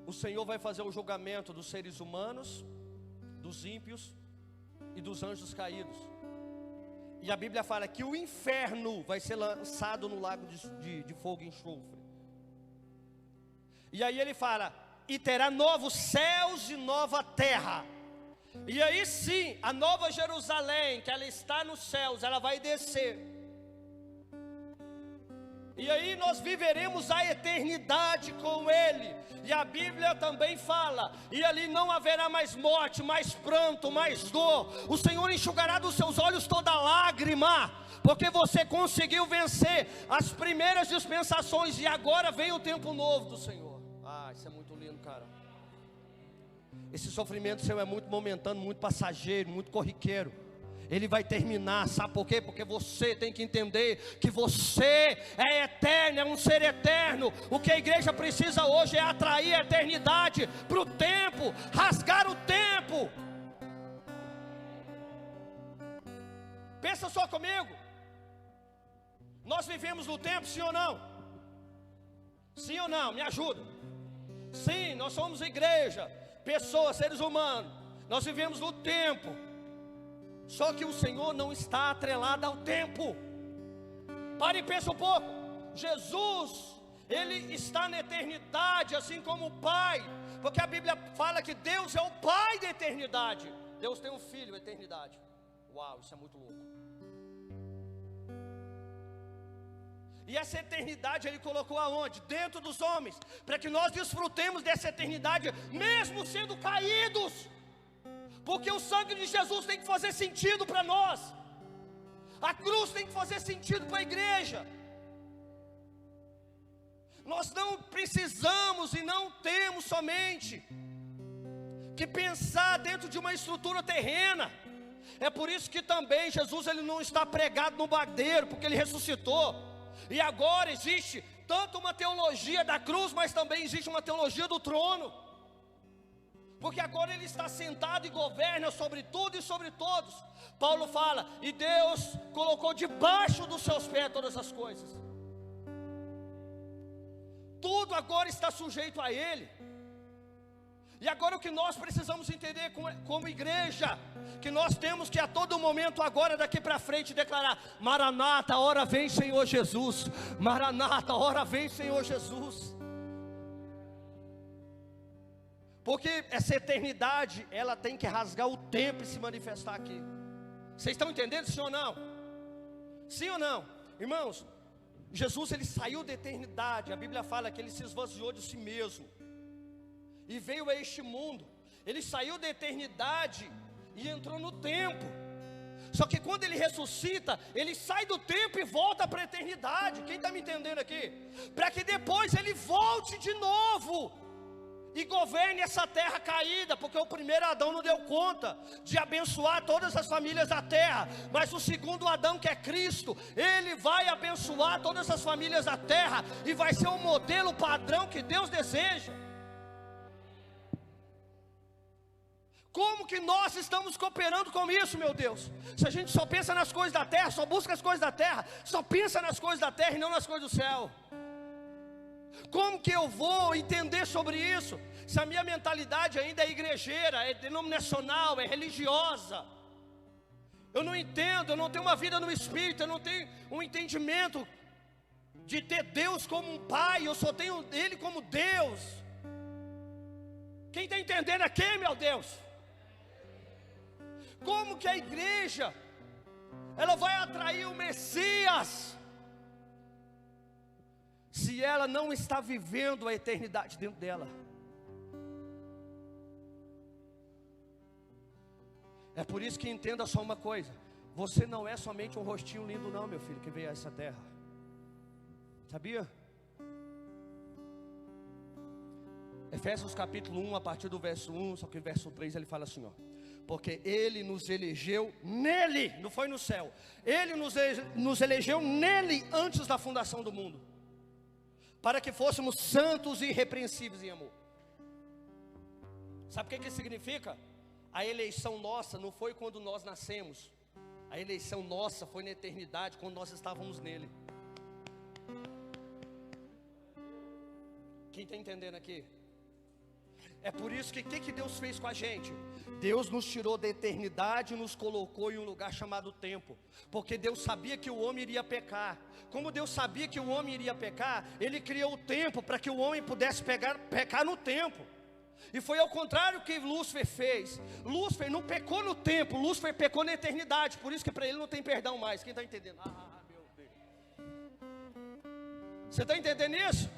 o Senhor vai fazer o julgamento dos seres humanos, dos ímpios e dos anjos caídos. E a Bíblia fala que o inferno vai ser lançado no lago de fogo e enxofre. E aí ele fala, e terá novos céus e nova terra. E aí sim, a nova Jerusalém, que ela está nos céus, ela vai descer. E aí nós viveremos a eternidade com Ele. E a Bíblia também fala, e ali não haverá mais morte, mais pranto, mais dor. O Senhor enxugará dos seus olhos toda lágrima, porque você conseguiu vencer as primeiras dispensações, e agora vem o tempo novo do Senhor. Isso é muito lindo, cara. Esse sofrimento seu é muito momentâneo, muito passageiro, muito corriqueiro. Ele vai terminar, sabe por quê? Porque você tem que entender que você é eterno, é um ser eterno. O que a igreja precisa hoje é atrair a eternidade para o tempo, rasgar o tempo. Pensa só comigo. Nós vivemos no tempo, sim ou não? Sim ou não? Me ajuda. Sim, nós somos igreja, pessoas, seres humanos. Nós vivemos no tempo. Só que o Senhor não está atrelado ao tempo. Pare e pensa um pouco. Jesus, Ele está na eternidade, assim como o Pai. Porque a Bíblia fala que Deus é o Pai da eternidade. Deus tem um filho, eternidade. Uau, isso é muito louco. E essa eternidade Ele colocou aonde? Dentro dos homens, para que nós desfrutemos dessa eternidade, mesmo sendo caídos. Porque o sangue de Jesus tem que fazer sentido para nós. A cruz tem que fazer sentido para a igreja. Nós não precisamos e não temos somente que pensar dentro de uma estrutura terrena. É por isso que também Jesus ele não está pregado no madeiro, porque Ele ressuscitou. E agora existe tanto uma teologia da cruz, mas também existe uma teologia do trono. Porque agora Ele está sentado e governa sobre tudo e sobre todos. Paulo fala, e Deus colocou debaixo dos seus pés todas as coisas. Tudo agora está sujeito a Ele. E agora o que nós precisamos entender como igreja, que nós temos que a todo momento agora daqui para frente declarar, Maranata, a hora vem Senhor Jesus. Maranata, a hora vem Senhor Jesus. Porque essa eternidade, ela tem que rasgar o tempo e se manifestar aqui. Vocês estão entendendo, sim ou não? Sim ou não? Irmãos, Jesus ele saiu da eternidade. A Bíblia fala que Ele se esvaziou de si mesmo e veio a este mundo. Ele saiu da eternidade e entrou no tempo. Só que quando Ele ressuscita, Ele sai do tempo e volta para a eternidade. Quem está me entendendo aqui? Para que depois Ele volte de novo e governe essa terra caída, porque o primeiro Adão não deu conta de abençoar todas as famílias da terra, mas o segundo Adão, que é Cristo, Ele vai abençoar todas as famílias da terra, e vai ser o modelo padrão que Deus deseja. Como que nós estamos cooperando com isso, meu Deus? Se a gente só pensa nas coisas da terra, só busca as coisas da terra, só pensa nas coisas da terra e não nas coisas do céu. Como que eu vou entender sobre isso, se a minha mentalidade ainda é igrejeira, é denominacional, é religiosa? Eu não entendo, eu não tenho uma vida no Espírito, eu não tenho um entendimento de ter Deus como um Pai, eu só tenho Ele como Deus. Quem está entendendo aqui, meu Deus? Como que a igreja, ela vai atrair o Messias, se ela não está vivendo a eternidade dentro dela? É por isso que entenda só uma coisa: você não é somente um rostinho lindo não, meu filho, que veio a essa terra. Sabia? Efésios capítulo 1, a partir do verso 1, só que o verso 3 ele fala assim, ó: porque Ele nos elegeu nele, não foi no céu, Ele nos elegeu nele antes da fundação do mundo, para que fôssemos santos e irrepreensíveis em amor. Sabe o que significa? A eleição nossa não foi quando nós nascemos, a eleição nossa foi na eternidade, quando nós estávamos nele. Quem está entendendo aqui? É por isso que o que Deus fez com a gente? Deus nos tirou da eternidade e nos colocou em um lugar chamado tempo, porque Deus sabia que o homem iria pecar. Como Deus sabia que o homem iria pecar, Ele criou o tempo para que o homem pudesse pecar no tempo. E foi ao contrário que Lúcifer fez. Lúcifer não pecou no tempo, Lúcifer pecou na eternidade. Por isso que para ele não tem perdão mais. Quem está entendendo? Meu Deus. Você está entendendo isso?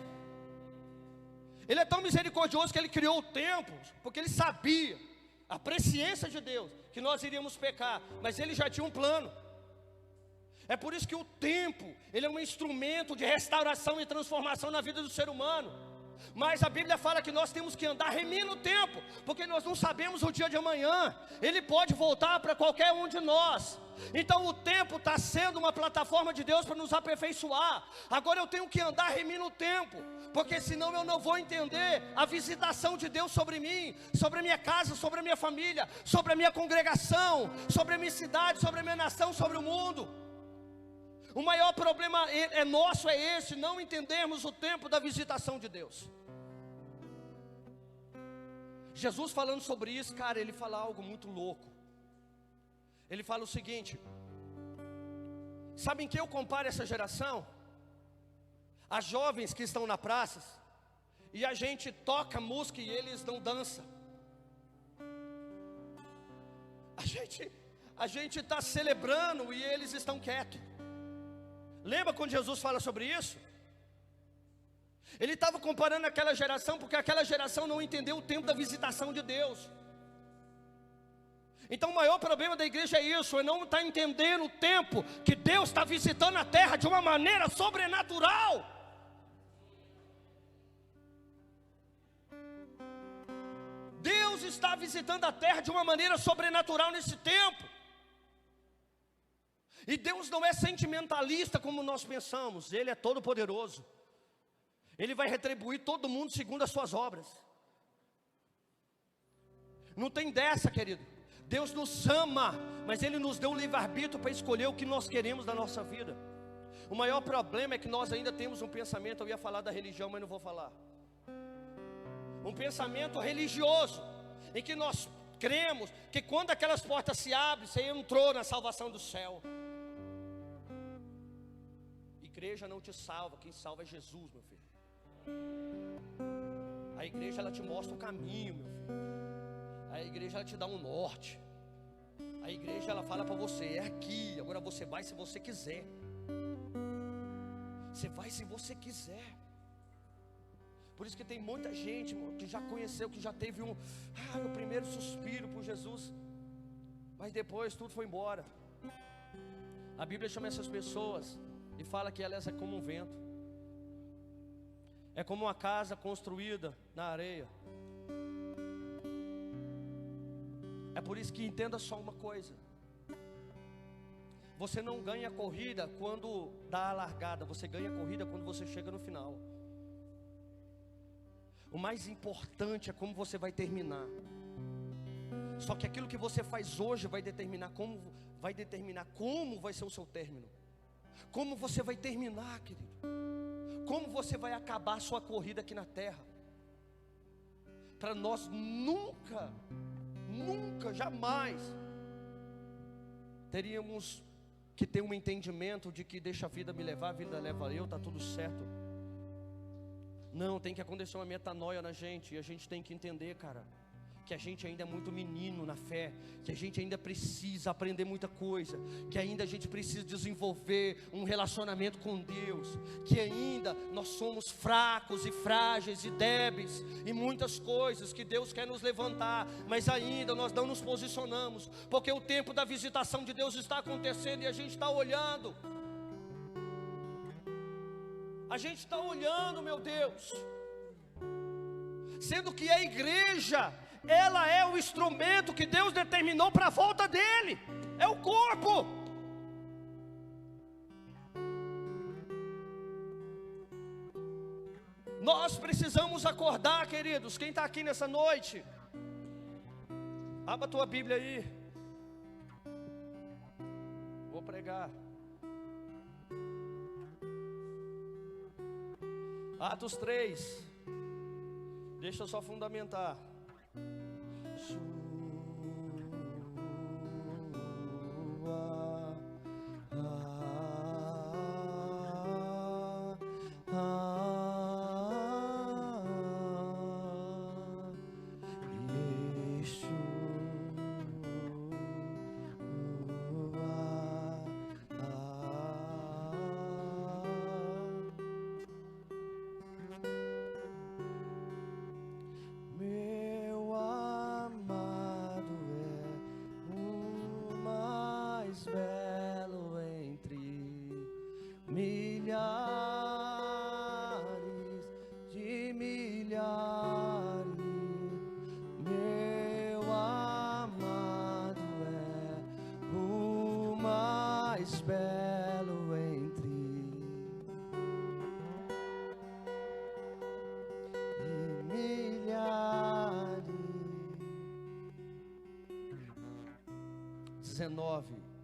Ele é tão misericordioso que Ele criou o tempo, porque Ele sabia, a presciência de Deus, que nós iríamos pecar, mas Ele já tinha um plano. É por isso que o tempo, ele é um instrumento de restauração e transformação na vida do ser humano. Mas a Bíblia fala que nós temos que andar remindo o tempo, porque nós não sabemos o dia de amanhã. Ele pode voltar para qualquer um de nós. Então o tempo está sendo uma plataforma de Deus para nos aperfeiçoar. Agora eu tenho que andar remindo o tempo, porque senão eu não vou entender a visitação de Deus sobre mim, sobre a minha casa, sobre a minha família, sobre a minha congregação, sobre a minha cidade, sobre a minha nação, sobre o mundo. O maior problema nosso é esse, não entendermos o tempo da visitação de Deus. Jesus falando sobre isso, cara, Ele fala algo muito louco. Ele fala o seguinte: sabem que eu comparo essa geração? As jovens que estão na praça, e a gente toca música e eles não dançam. A gente está celebrando e eles estão quietos. Lembra quando Jesus fala sobre isso? Ele estava comparando aquela geração, porque aquela geração não entendeu o tempo da visitação de Deus. Então o maior problema da igreja é isso, é não estar entendendo o tempo que Deus está visitando a terra de uma maneira sobrenatural. Deus está visitando a terra de uma maneira sobrenatural nesse tempo. E Deus não é sentimentalista como nós pensamos. Ele é todo poderoso. Ele vai retribuir todo mundo segundo as suas obras. Não tem dessa, querido. Deus nos ama, mas Ele nos deu um livre-arbítrio para escolher o que nós queremos da nossa vida. O maior problema é que nós ainda temos um pensamento, eu ia falar da religião, mas não vou falar. Um pensamento religioso, em que nós cremos que quando aquelas portas se abrem, você entrou na salvação do céu. Igreja não te salva, quem salva é Jesus, meu filho. A igreja ela te mostra o caminho, meu filho. A igreja ela te dá um norte. A igreja ela fala para você, é aqui, agora você vai se você quiser. Você vai se você quiser. Por isso que tem muita gente, irmão, que já conheceu, que já teve o primeiro suspiro por Jesus, mas depois tudo foi embora. A Bíblia chama essas pessoas e fala que elas é como um vento. É como uma casa construída na areia. É por isso que entenda só uma coisa: você não ganha a corrida quando dá a largada, você ganha a corrida quando você chega no final. O mais importante é como você vai terminar. Só que aquilo que você faz hoje vai determinar como vai ser o seu término. Como você vai terminar, querido? Como você vai acabar a sua corrida aqui na terra? Para nós nunca, jamais teríamos que ter um entendimento de que deixa a vida me levar, a vida leva eu, está tudo certo. Não, tem que acontecer uma metanoia na gente, e a gente tem que entender, cara, que a gente ainda é muito menino na fé, que a gente ainda precisa aprender muita coisa, que ainda a gente precisa desenvolver um relacionamento com Deus, que ainda nós somos fracos e frágeis e débeis em muitas coisas, que Deus quer nos levantar, mas ainda nós não nos posicionamos, porque o tempo da visitação de Deus está acontecendo e a gente está olhando. A gente está olhando, meu Deus, sendo que a igreja, ela é o instrumento que Deus determinou para a volta dele, é o corpo. Nós precisamos acordar, queridos. Quem está aqui nessa noite, abra a tua Bíblia aí, vou pregar. Atos 3, deixa eu só fundamentar.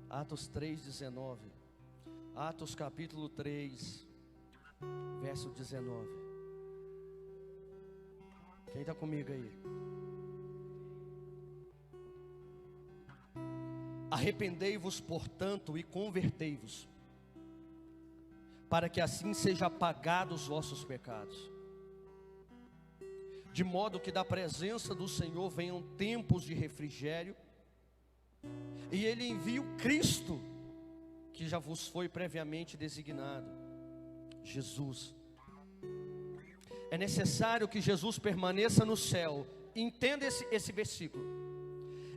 Atos 3:19, Atos capítulo 3, verso 19. Quem está comigo aí? Arrependei-vos, portanto, e convertei-vos, para que assim sejam apagados os vossos pecados, de modo que da presença do Senhor venham tempos de refrigério, e Ele envia o Cristo, que já vos foi previamente designado, Jesus. É necessário que Jesus permaneça no céu. Entenda esse versículo.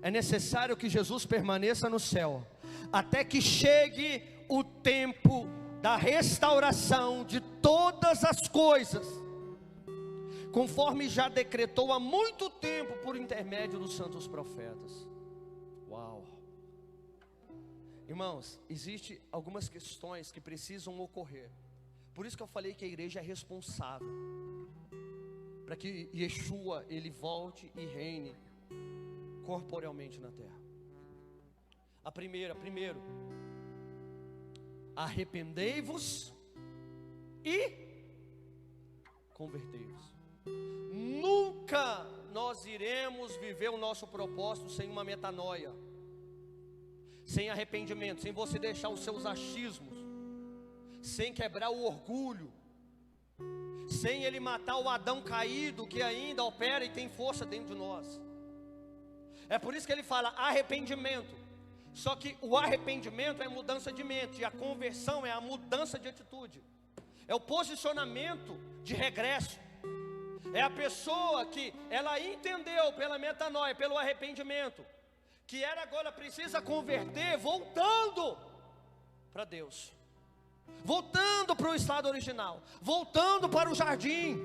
É necessário que Jesus permaneça no céu, até que chegue o tempo da restauração de todas as coisas, conforme já decretou há muito tempo por intermédio dos santos profetas. Uau! Irmãos, existem algumas questões que precisam ocorrer. Por isso que eu falei que a igreja é responsável para que Yeshua, ele volte e reine corporealmente na terra. Primeiro, arrependei-vos e convertei-vos. Nunca nós iremos viver o nosso propósito sem uma metanoia, sem arrependimento, sem você deixar os seus achismos, sem quebrar o orgulho, sem ele matar o Adão caído que ainda opera e tem força dentro de nós. É por isso que ele fala arrependimento. Só que o arrependimento é mudança de mente, e a conversão é a mudança de atitude, é o posicionamento de regresso. É a pessoa que ela entendeu pela metanoia, pelo arrependimento, que ela agora precisa converter, voltando para Deus, voltando para o estado original, voltando para o jardim.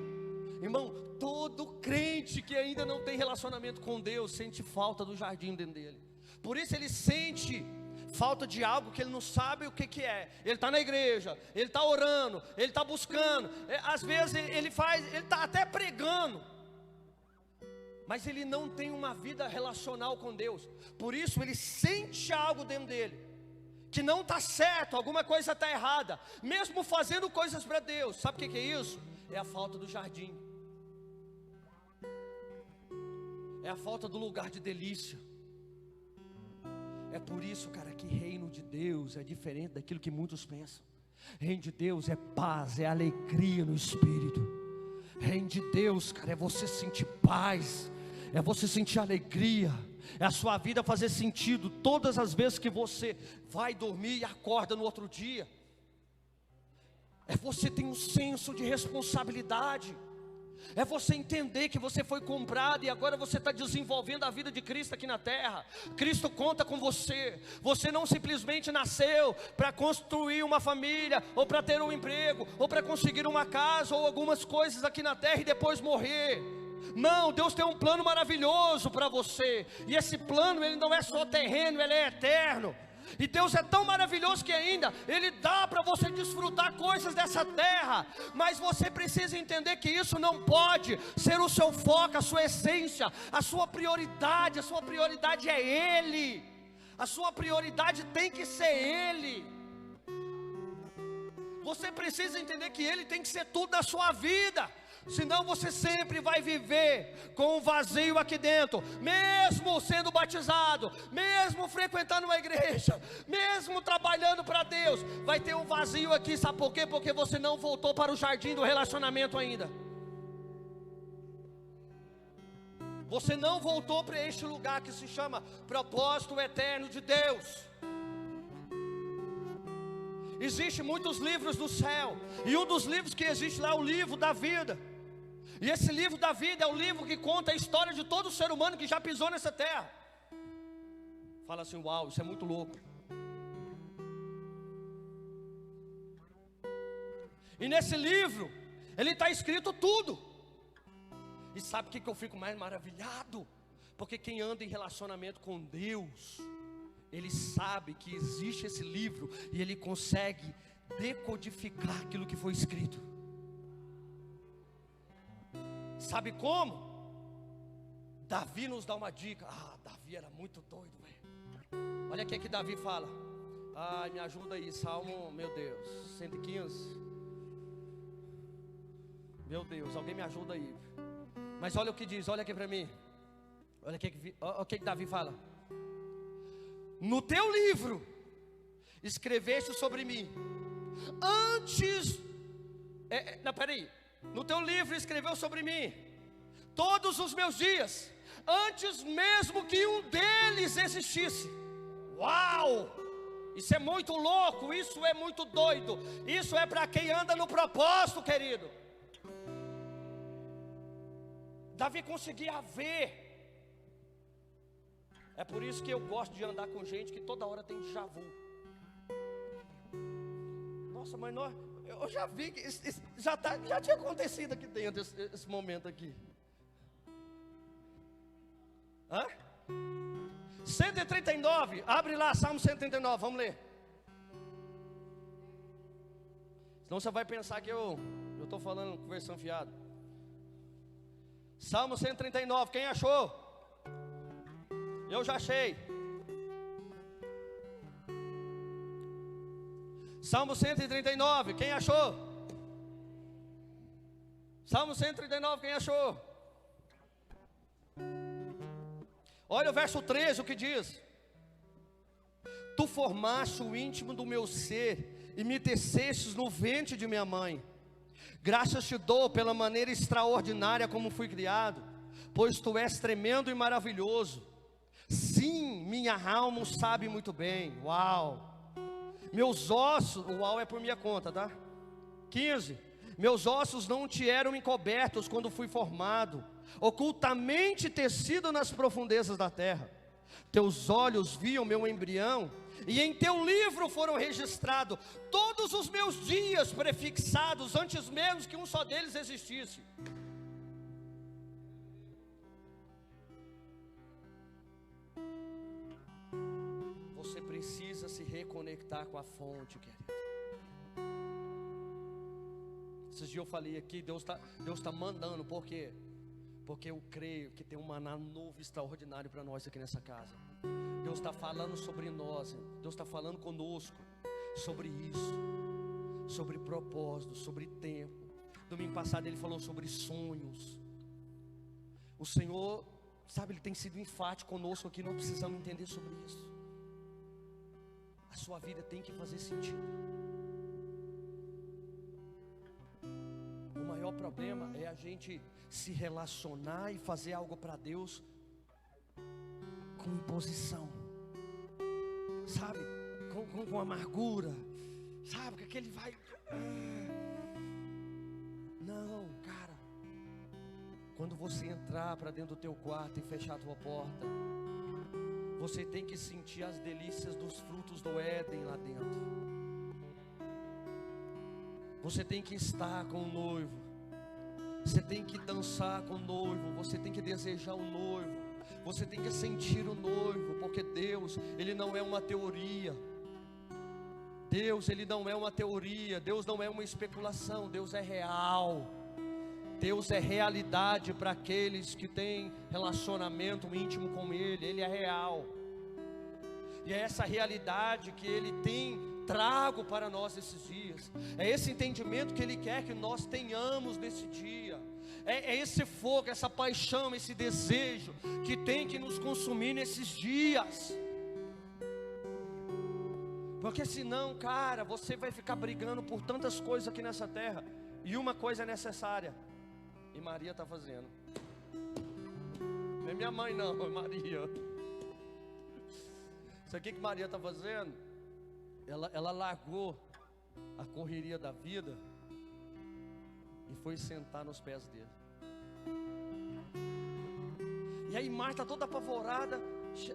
Irmão, todo crente que ainda não tem relacionamento com Deus sente falta do jardim dentro dele. Por isso ele sente falta de algo que ele não sabe o que é. Ele está na igreja, ele está orando, ele está buscando, às vezes ele está até pregando, mas ele não tem uma vida relacional com Deus. Por isso ele sente algo dentro dele, que não está certo, alguma coisa está errada, mesmo fazendo coisas para Deus. Sabe o que é isso? É a falta do jardim, é a falta do lugar de delícia. É por isso, cara, que reino de Deus é diferente daquilo que muitos pensam. Reino de Deus é paz, é alegria no espírito. Reino de Deus, cara, é você sentir paz, é você sentir alegria, é a sua vida fazer sentido todas as vezes que você vai dormir e acorda no outro dia. É você ter um senso de responsabilidade. É você entender que você foi comprado e agora você está desenvolvendo a vida de Cristo aqui na terra. Cristo conta com você. Você não simplesmente nasceu para construir uma família, ou para ter um emprego, ou para conseguir uma casa, ou algumas coisas aqui na terra e depois morrer. Não, Deus tem um plano maravilhoso para você. E esse plano, ele não é só terreno, ele é eterno. E Deus é tão maravilhoso que ainda Ele dá para você desfrutar coisas dessa terra. Mas você precisa entender que isso não pode ser o seu foco, a sua essência, a sua prioridade. A sua prioridade é Ele. A sua prioridade tem que ser Ele. Você precisa entender que Ele tem que ser tudo na sua vida. Senão você sempre vai viver com um vazio aqui dentro. Mesmo sendo batizado, mesmo frequentando uma igreja, mesmo trabalhando para Deus, vai ter um vazio aqui, sabe por quê? Porque você não voltou para o jardim do relacionamento ainda. Você não voltou para este lugar que se chama propósito eterno de Deus. Existem muitos livros do céu, e um dos livros que existe lá é o livro da vida. E esse livro da vida é o livro que conta a história de todo ser humano que já pisou nessa terra. Fala assim, uau, isso é muito louco. E nesse livro, ele está escrito tudo. E sabe o que eu fico mais maravilhado? Porque quem anda em relacionamento com Deus, ele sabe que existe esse livro e ele consegue decodificar aquilo que foi escrito. Sabe como? Davi nos dá uma dica. Davi era muito doido, velho. Olha o que Davi fala. Ai, me ajuda aí, Salmo, meu Deus, 115. Meu Deus, alguém me ajuda aí. Mas olha o que diz, olha aqui para mim. Olha o que Davi fala. No teu livro escreveste sobre mim antes. Não, peraí. No teu livro escreveu sobre mim todos os meus dias, antes mesmo que um deles existisse. Uau! Isso é muito louco, isso é muito doido. Isso é para quem anda no propósito, querido. Davi conseguia ver. É por isso que eu gosto de andar com gente que toda hora tem déjà vu. Nossa, mas eu já vi que já tinha acontecido aqui dentro esse momento aqui. 139, abre lá, Salmo 139, vamos ler. Senão você vai pensar que eu estou falando conversão fiada. Salmo 139, quem achou? Eu já achei. Salmo 139, quem achou? Salmo 139, quem achou? Olha o verso 13, o que diz: Tu formaste o íntimo do meu ser e me tecestes no ventre de minha mãe. Graças te dou pela maneira extraordinária como fui criado, pois tu és tremendo e maravilhoso. Sim, minha alma o sabe muito bem. Uau! Meus ossos, o uau é por minha conta, tá? 15. Meus ossos não te eram encobertos quando fui formado, ocultamente tecido nas profundezas da terra. Teus olhos viam meu embrião, e em teu livro foram registrados todos os meus dias prefixados, antes mesmo que um só deles existisse. Você precisa se reconectar com a fonte, querido. Esses dias eu falei aqui, Deus tá mandando, por quê? Porque eu creio que tem um maná novo, extraordinário para nós aqui nessa casa. Deus está falando sobre nós, Deus está falando conosco sobre isso, sobre propósito, sobre tempo. Domingo passado Ele falou sobre sonhos. O Senhor, sabe, Ele tem sido enfático conosco aqui, não precisamos entender sobre isso. A sua vida tem que fazer sentido. O maior problema problema é a gente se relacionar e fazer algo para Deus com imposição, sabe? Com amargura, sabe? Que aquele vai... Não, cara. Quando você entrar para dentro do teu quarto e fechar a tua porta, você tem que sentir as delícias dos frutos do Éden lá dentro. Você tem que estar com o noivo. Você tem que dançar com o noivo. Você tem que desejar o noivo. Você tem que sentir o noivo. Porque Deus, Ele não é uma teoria. Deus, Ele não é uma teoria. Deus não é uma especulação. Deus é real. Deus é realidade para aqueles que têm relacionamento íntimo com Ele. Ele é real. E é essa realidade que Ele tem trago para nós esses dias. É esse entendimento que Ele quer que nós tenhamos nesse dia. É esse fogo, essa paixão, esse desejo que tem que nos consumir nesses dias. Porque senão, cara, você vai ficar brigando por tantas coisas aqui nessa terra. E uma coisa é necessária. E Maria está fazendo. Não é minha mãe não, é Maria. Isso aqui que Maria está fazendo, ela largou a correria da vida e foi sentar nos pés dele. E aí Marta toda apavorada,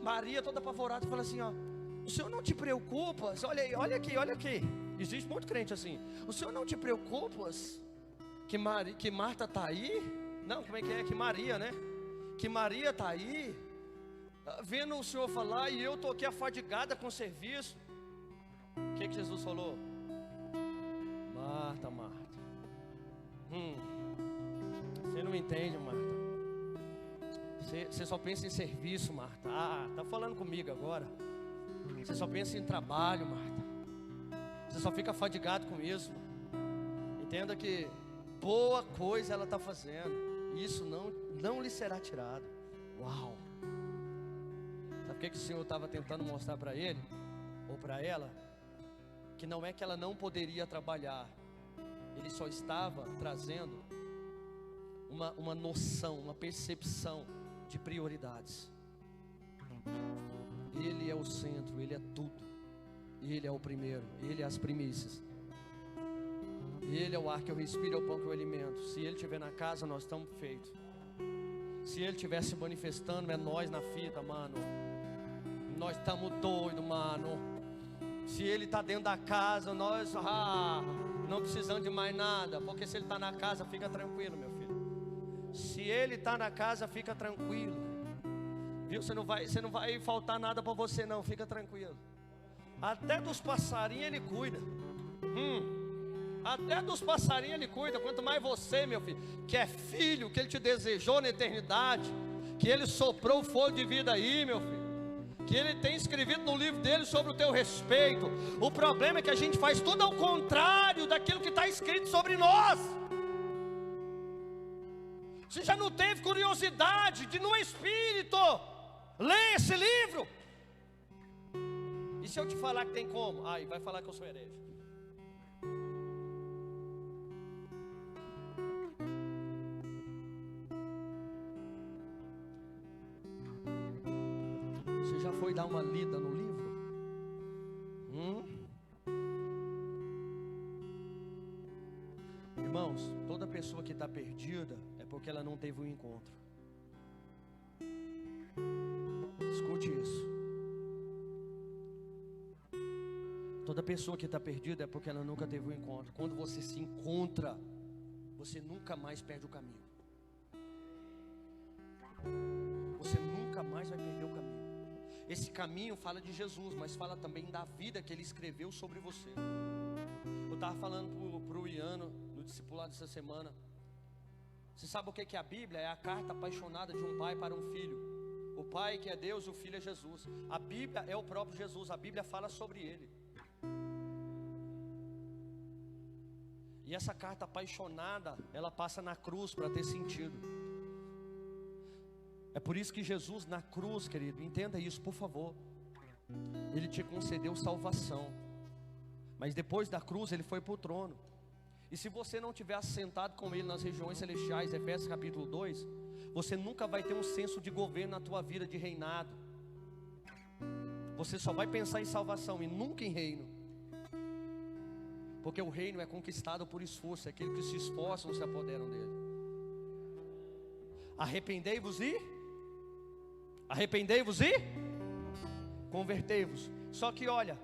Maria toda apavorada, fala assim, ó: o Senhor não te preocupas? Olha aí, olha aqui. Existe muito crente assim. O Senhor não te preocupas que Marta está aí? Não, como é que é? Que Maria, né? Que Maria está aí, vendo o Senhor falar, e eu estou aqui afadigada com o serviço. O que Jesus falou? Marta, você não entende, Marta. Você só pensa em serviço, Marta. Tá falando comigo agora. Você só pensa em trabalho, Marta. Você só fica afadigado com isso. Entenda que boa coisa ela está fazendo. E isso não lhe será tirado. Uau! Sabe o que o Senhor estava tentando mostrar para ele? Ou para ela? Que não é que ela não poderia trabalhar. Ele só estava trazendo uma noção, uma percepção de prioridades. Ele é o centro, Ele é tudo. Ele é o primeiro, Ele é as primícias. Ele é o ar que eu respiro, é o pão que eu alimento. Se Ele estiver na casa, nós estamos feitos. Se Ele estiver se manifestando, é nós na fita, mano. Nós estamos doidos, mano. Se Ele está dentro da casa, nós não precisamos de mais nada. Porque se Ele está na casa, fica tranquilo, meu filho. Se Ele está na casa, fica tranquilo. Viu? Você não vai faltar nada para você não, fica tranquilo. Até dos passarinhos Ele cuida. Até dos passarinhos Ele cuida. Quanto mais você, meu filho, que é filho, que Ele te desejou na eternidade, que Ele soprou o fogo de vida aí, meu filho, que Ele tem escrito no livro dele sobre o teu respeito. O problema é que a gente faz tudo ao contrário daquilo que está escrito sobre nós. Você já não teve curiosidade de, no Espírito, ler esse livro? E se eu te falar que tem como? Vai falar que eu sou herege. Você já foi dar uma lida no livro? Irmãos, toda pessoa que está perdida é porque ela não teve um encontro. Escute isso. Toda pessoa que está perdida é porque ela nunca teve um encontro. Quando você se encontra, você nunca mais perde o caminho. Você nunca mais vai perder o caminho. Esse caminho fala de Jesus, mas fala também da vida que Ele escreveu sobre você. Eu estava falando para o Iano no discipulado dessa semana. Você sabe o que é a Bíblia? É a carta apaixonada de um pai para um filho. O pai que é Deus, o filho é Jesus. A Bíblia é o próprio Jesus. A Bíblia fala sobre Ele. E essa carta apaixonada, ela passa na cruz para ter sentido. É por isso que Jesus na cruz, querido, entenda isso, por favor. Ele te concedeu salvação. Mas depois da cruz, Ele foi para o trono. E se você não tiver assentado com Ele nas regiões celestiais, Efésios capítulo 2, você nunca vai ter um senso de governo na tua vida, de reinado. Você só vai pensar em salvação e nunca em reino. Porque o reino é conquistado por esforço, é aquele que se esforçam se apoderam dele. Arrependei-vos e convertei-vos. Só que olha,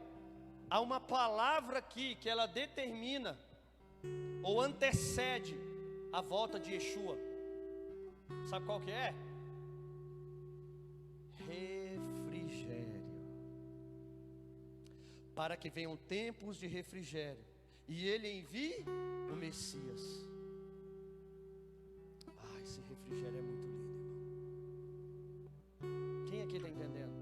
há uma palavra aqui que ela determina ou antecede a volta de Yeshua. Sabe qual que é? Refrigério. Para que venham tempos de refrigério e Ele envie o Messias. Esse refrigério é muito lindo, irmão. Quem aqui está entendendo?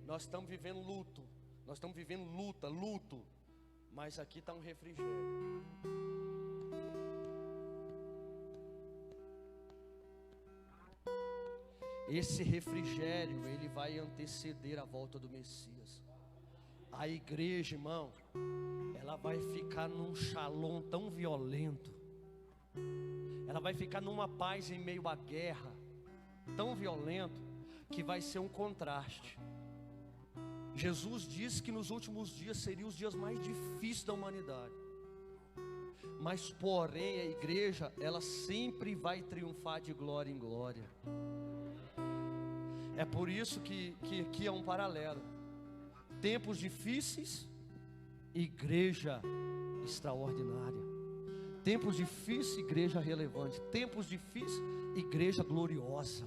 Nós estamos vivendo luto, nós estamos vivendo luto, mas aqui está um refrigério. Esse refrigério, ele vai anteceder a volta do Messias. A igreja, irmão, ela vai ficar num shalom tão violento, ela vai ficar numa paz em meio à guerra, tão violento, que vai ser um contraste. Jesus disse que nos últimos dias seriam os dias mais difíceis da humanidade. Mas porém a igreja, ela sempre vai triunfar de glória em glória. É por isso que aqui é um paralelo. Tempos difíceis, igreja extraordinária. Tempos difíceis, igreja relevante. Tempos difíceis, igreja gloriosa.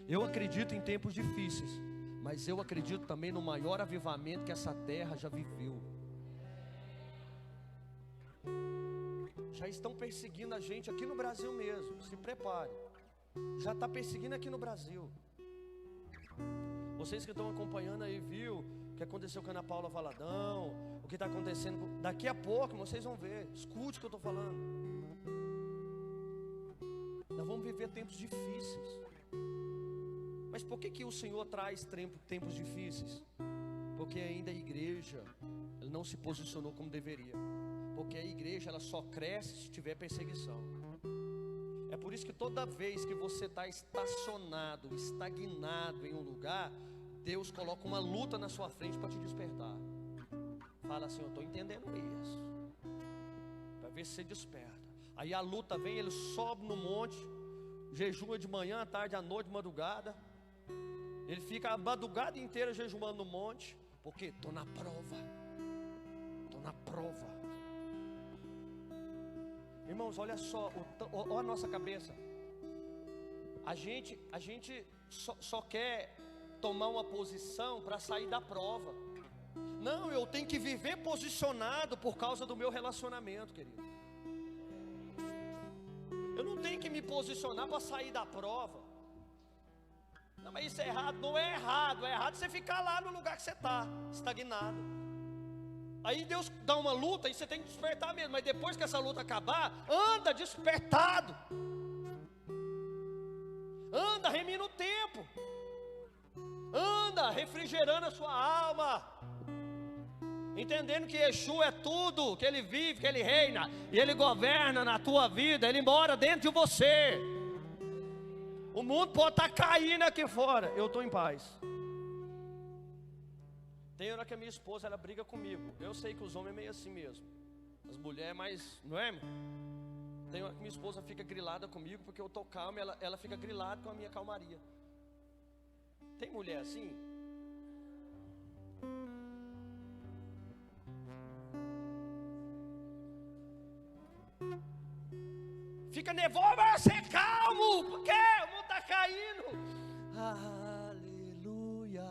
Eu acredito em tempos difíceis, mas eu acredito também no maior avivamento que essa terra já viveu. Já estão perseguindo a gente aqui no Brasil mesmo. Se prepare. Já está perseguindo aqui no Brasil. Vocês que estão acompanhando aí, viu o que aconteceu com a Ana Paula Valadão, o que está acontecendo. Daqui a pouco vocês vão ver. Escute o que eu estou falando. Nós vamos viver tempos difíceis. Mas por que o Senhor traz tempos difíceis? Porque ainda a igreja, ela não se posicionou como deveria. Porque a igreja, ela só cresce se tiver perseguição. É por isso que toda vez que você está estacionado, estagnado em um lugar, Deus coloca uma luta na sua frente para te despertar. Fala assim, eu estou entendendo isso, para ver se você desperta. Aí a luta vem, ele sobe no monte, jejua de manhã, à tarde, à noite, de madrugada. Ele fica a madrugada inteira jejuando no monte, porque estou na prova. Estou na prova. Irmãos, olha só, olha a nossa cabeça. A gente só quer tomar uma posição para sair da prova. Não, eu tenho que viver posicionado por causa do meu relacionamento, querido. Eu não tenho que me posicionar para sair da prova. Não, mas isso é errado. Não é errado. É errado você ficar lá no lugar que você está, estagnado. Aí Deus dá uma luta e você tem que despertar mesmo. Mas depois que essa luta acabar, anda despertado. Anda remindo o tempo. Anda refrigerando a sua alma. Entendendo que Yeshua é tudo, que Ele vive, que Ele reina. E Ele governa na tua vida, Ele mora dentro de você. O mundo pode estar caindo aqui fora, eu estou em paz. Tem hora que a minha esposa, ela briga comigo. Eu sei que os homens é meio assim mesmo. As mulheres é mais, não é, irmão? Tem hora que minha esposa fica grilada comigo, porque eu estou calmo, ela fica grilada com a minha calmaria. Tem mulher assim? Fica nervoso, mas você é calmo, porque o mundo está caindo. Aleluia.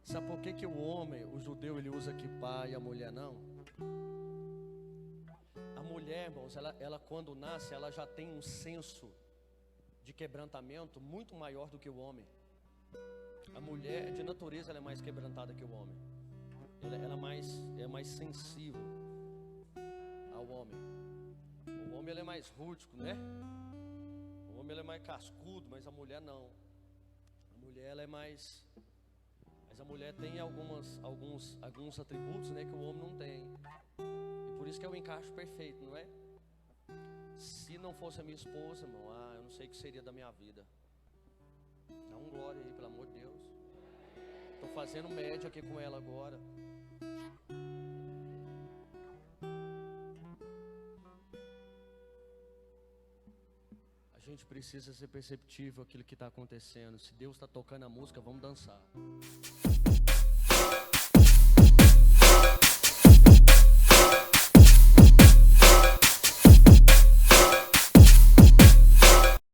Sabe por que o homem, o judeu, ele usa kippá e a mulher não? A mulher, irmãos, ela quando nasce, ela já tem um senso de quebrantamento muito maior do que o homem. A mulher, de natureza, ela é mais quebrantada que o homem. Ela é mais sensível ao homem. O homem ele é mais rústico, né? O homem ele é mais cascudo, mas a mulher não. A mulher ela é mais... Mas a mulher tem alguns atributos, né, que o homem não tem. E por isso que é o encaixe perfeito, não é? Se não fosse a minha esposa, irmão, eu não sei o que seria da minha vida. Dá um glória aí, pelo amor de Deus. Estou fazendo média aqui com ela agora. A gente precisa ser perceptível aquilo que está acontecendo. Se Deus está tocando a música, vamos dançar.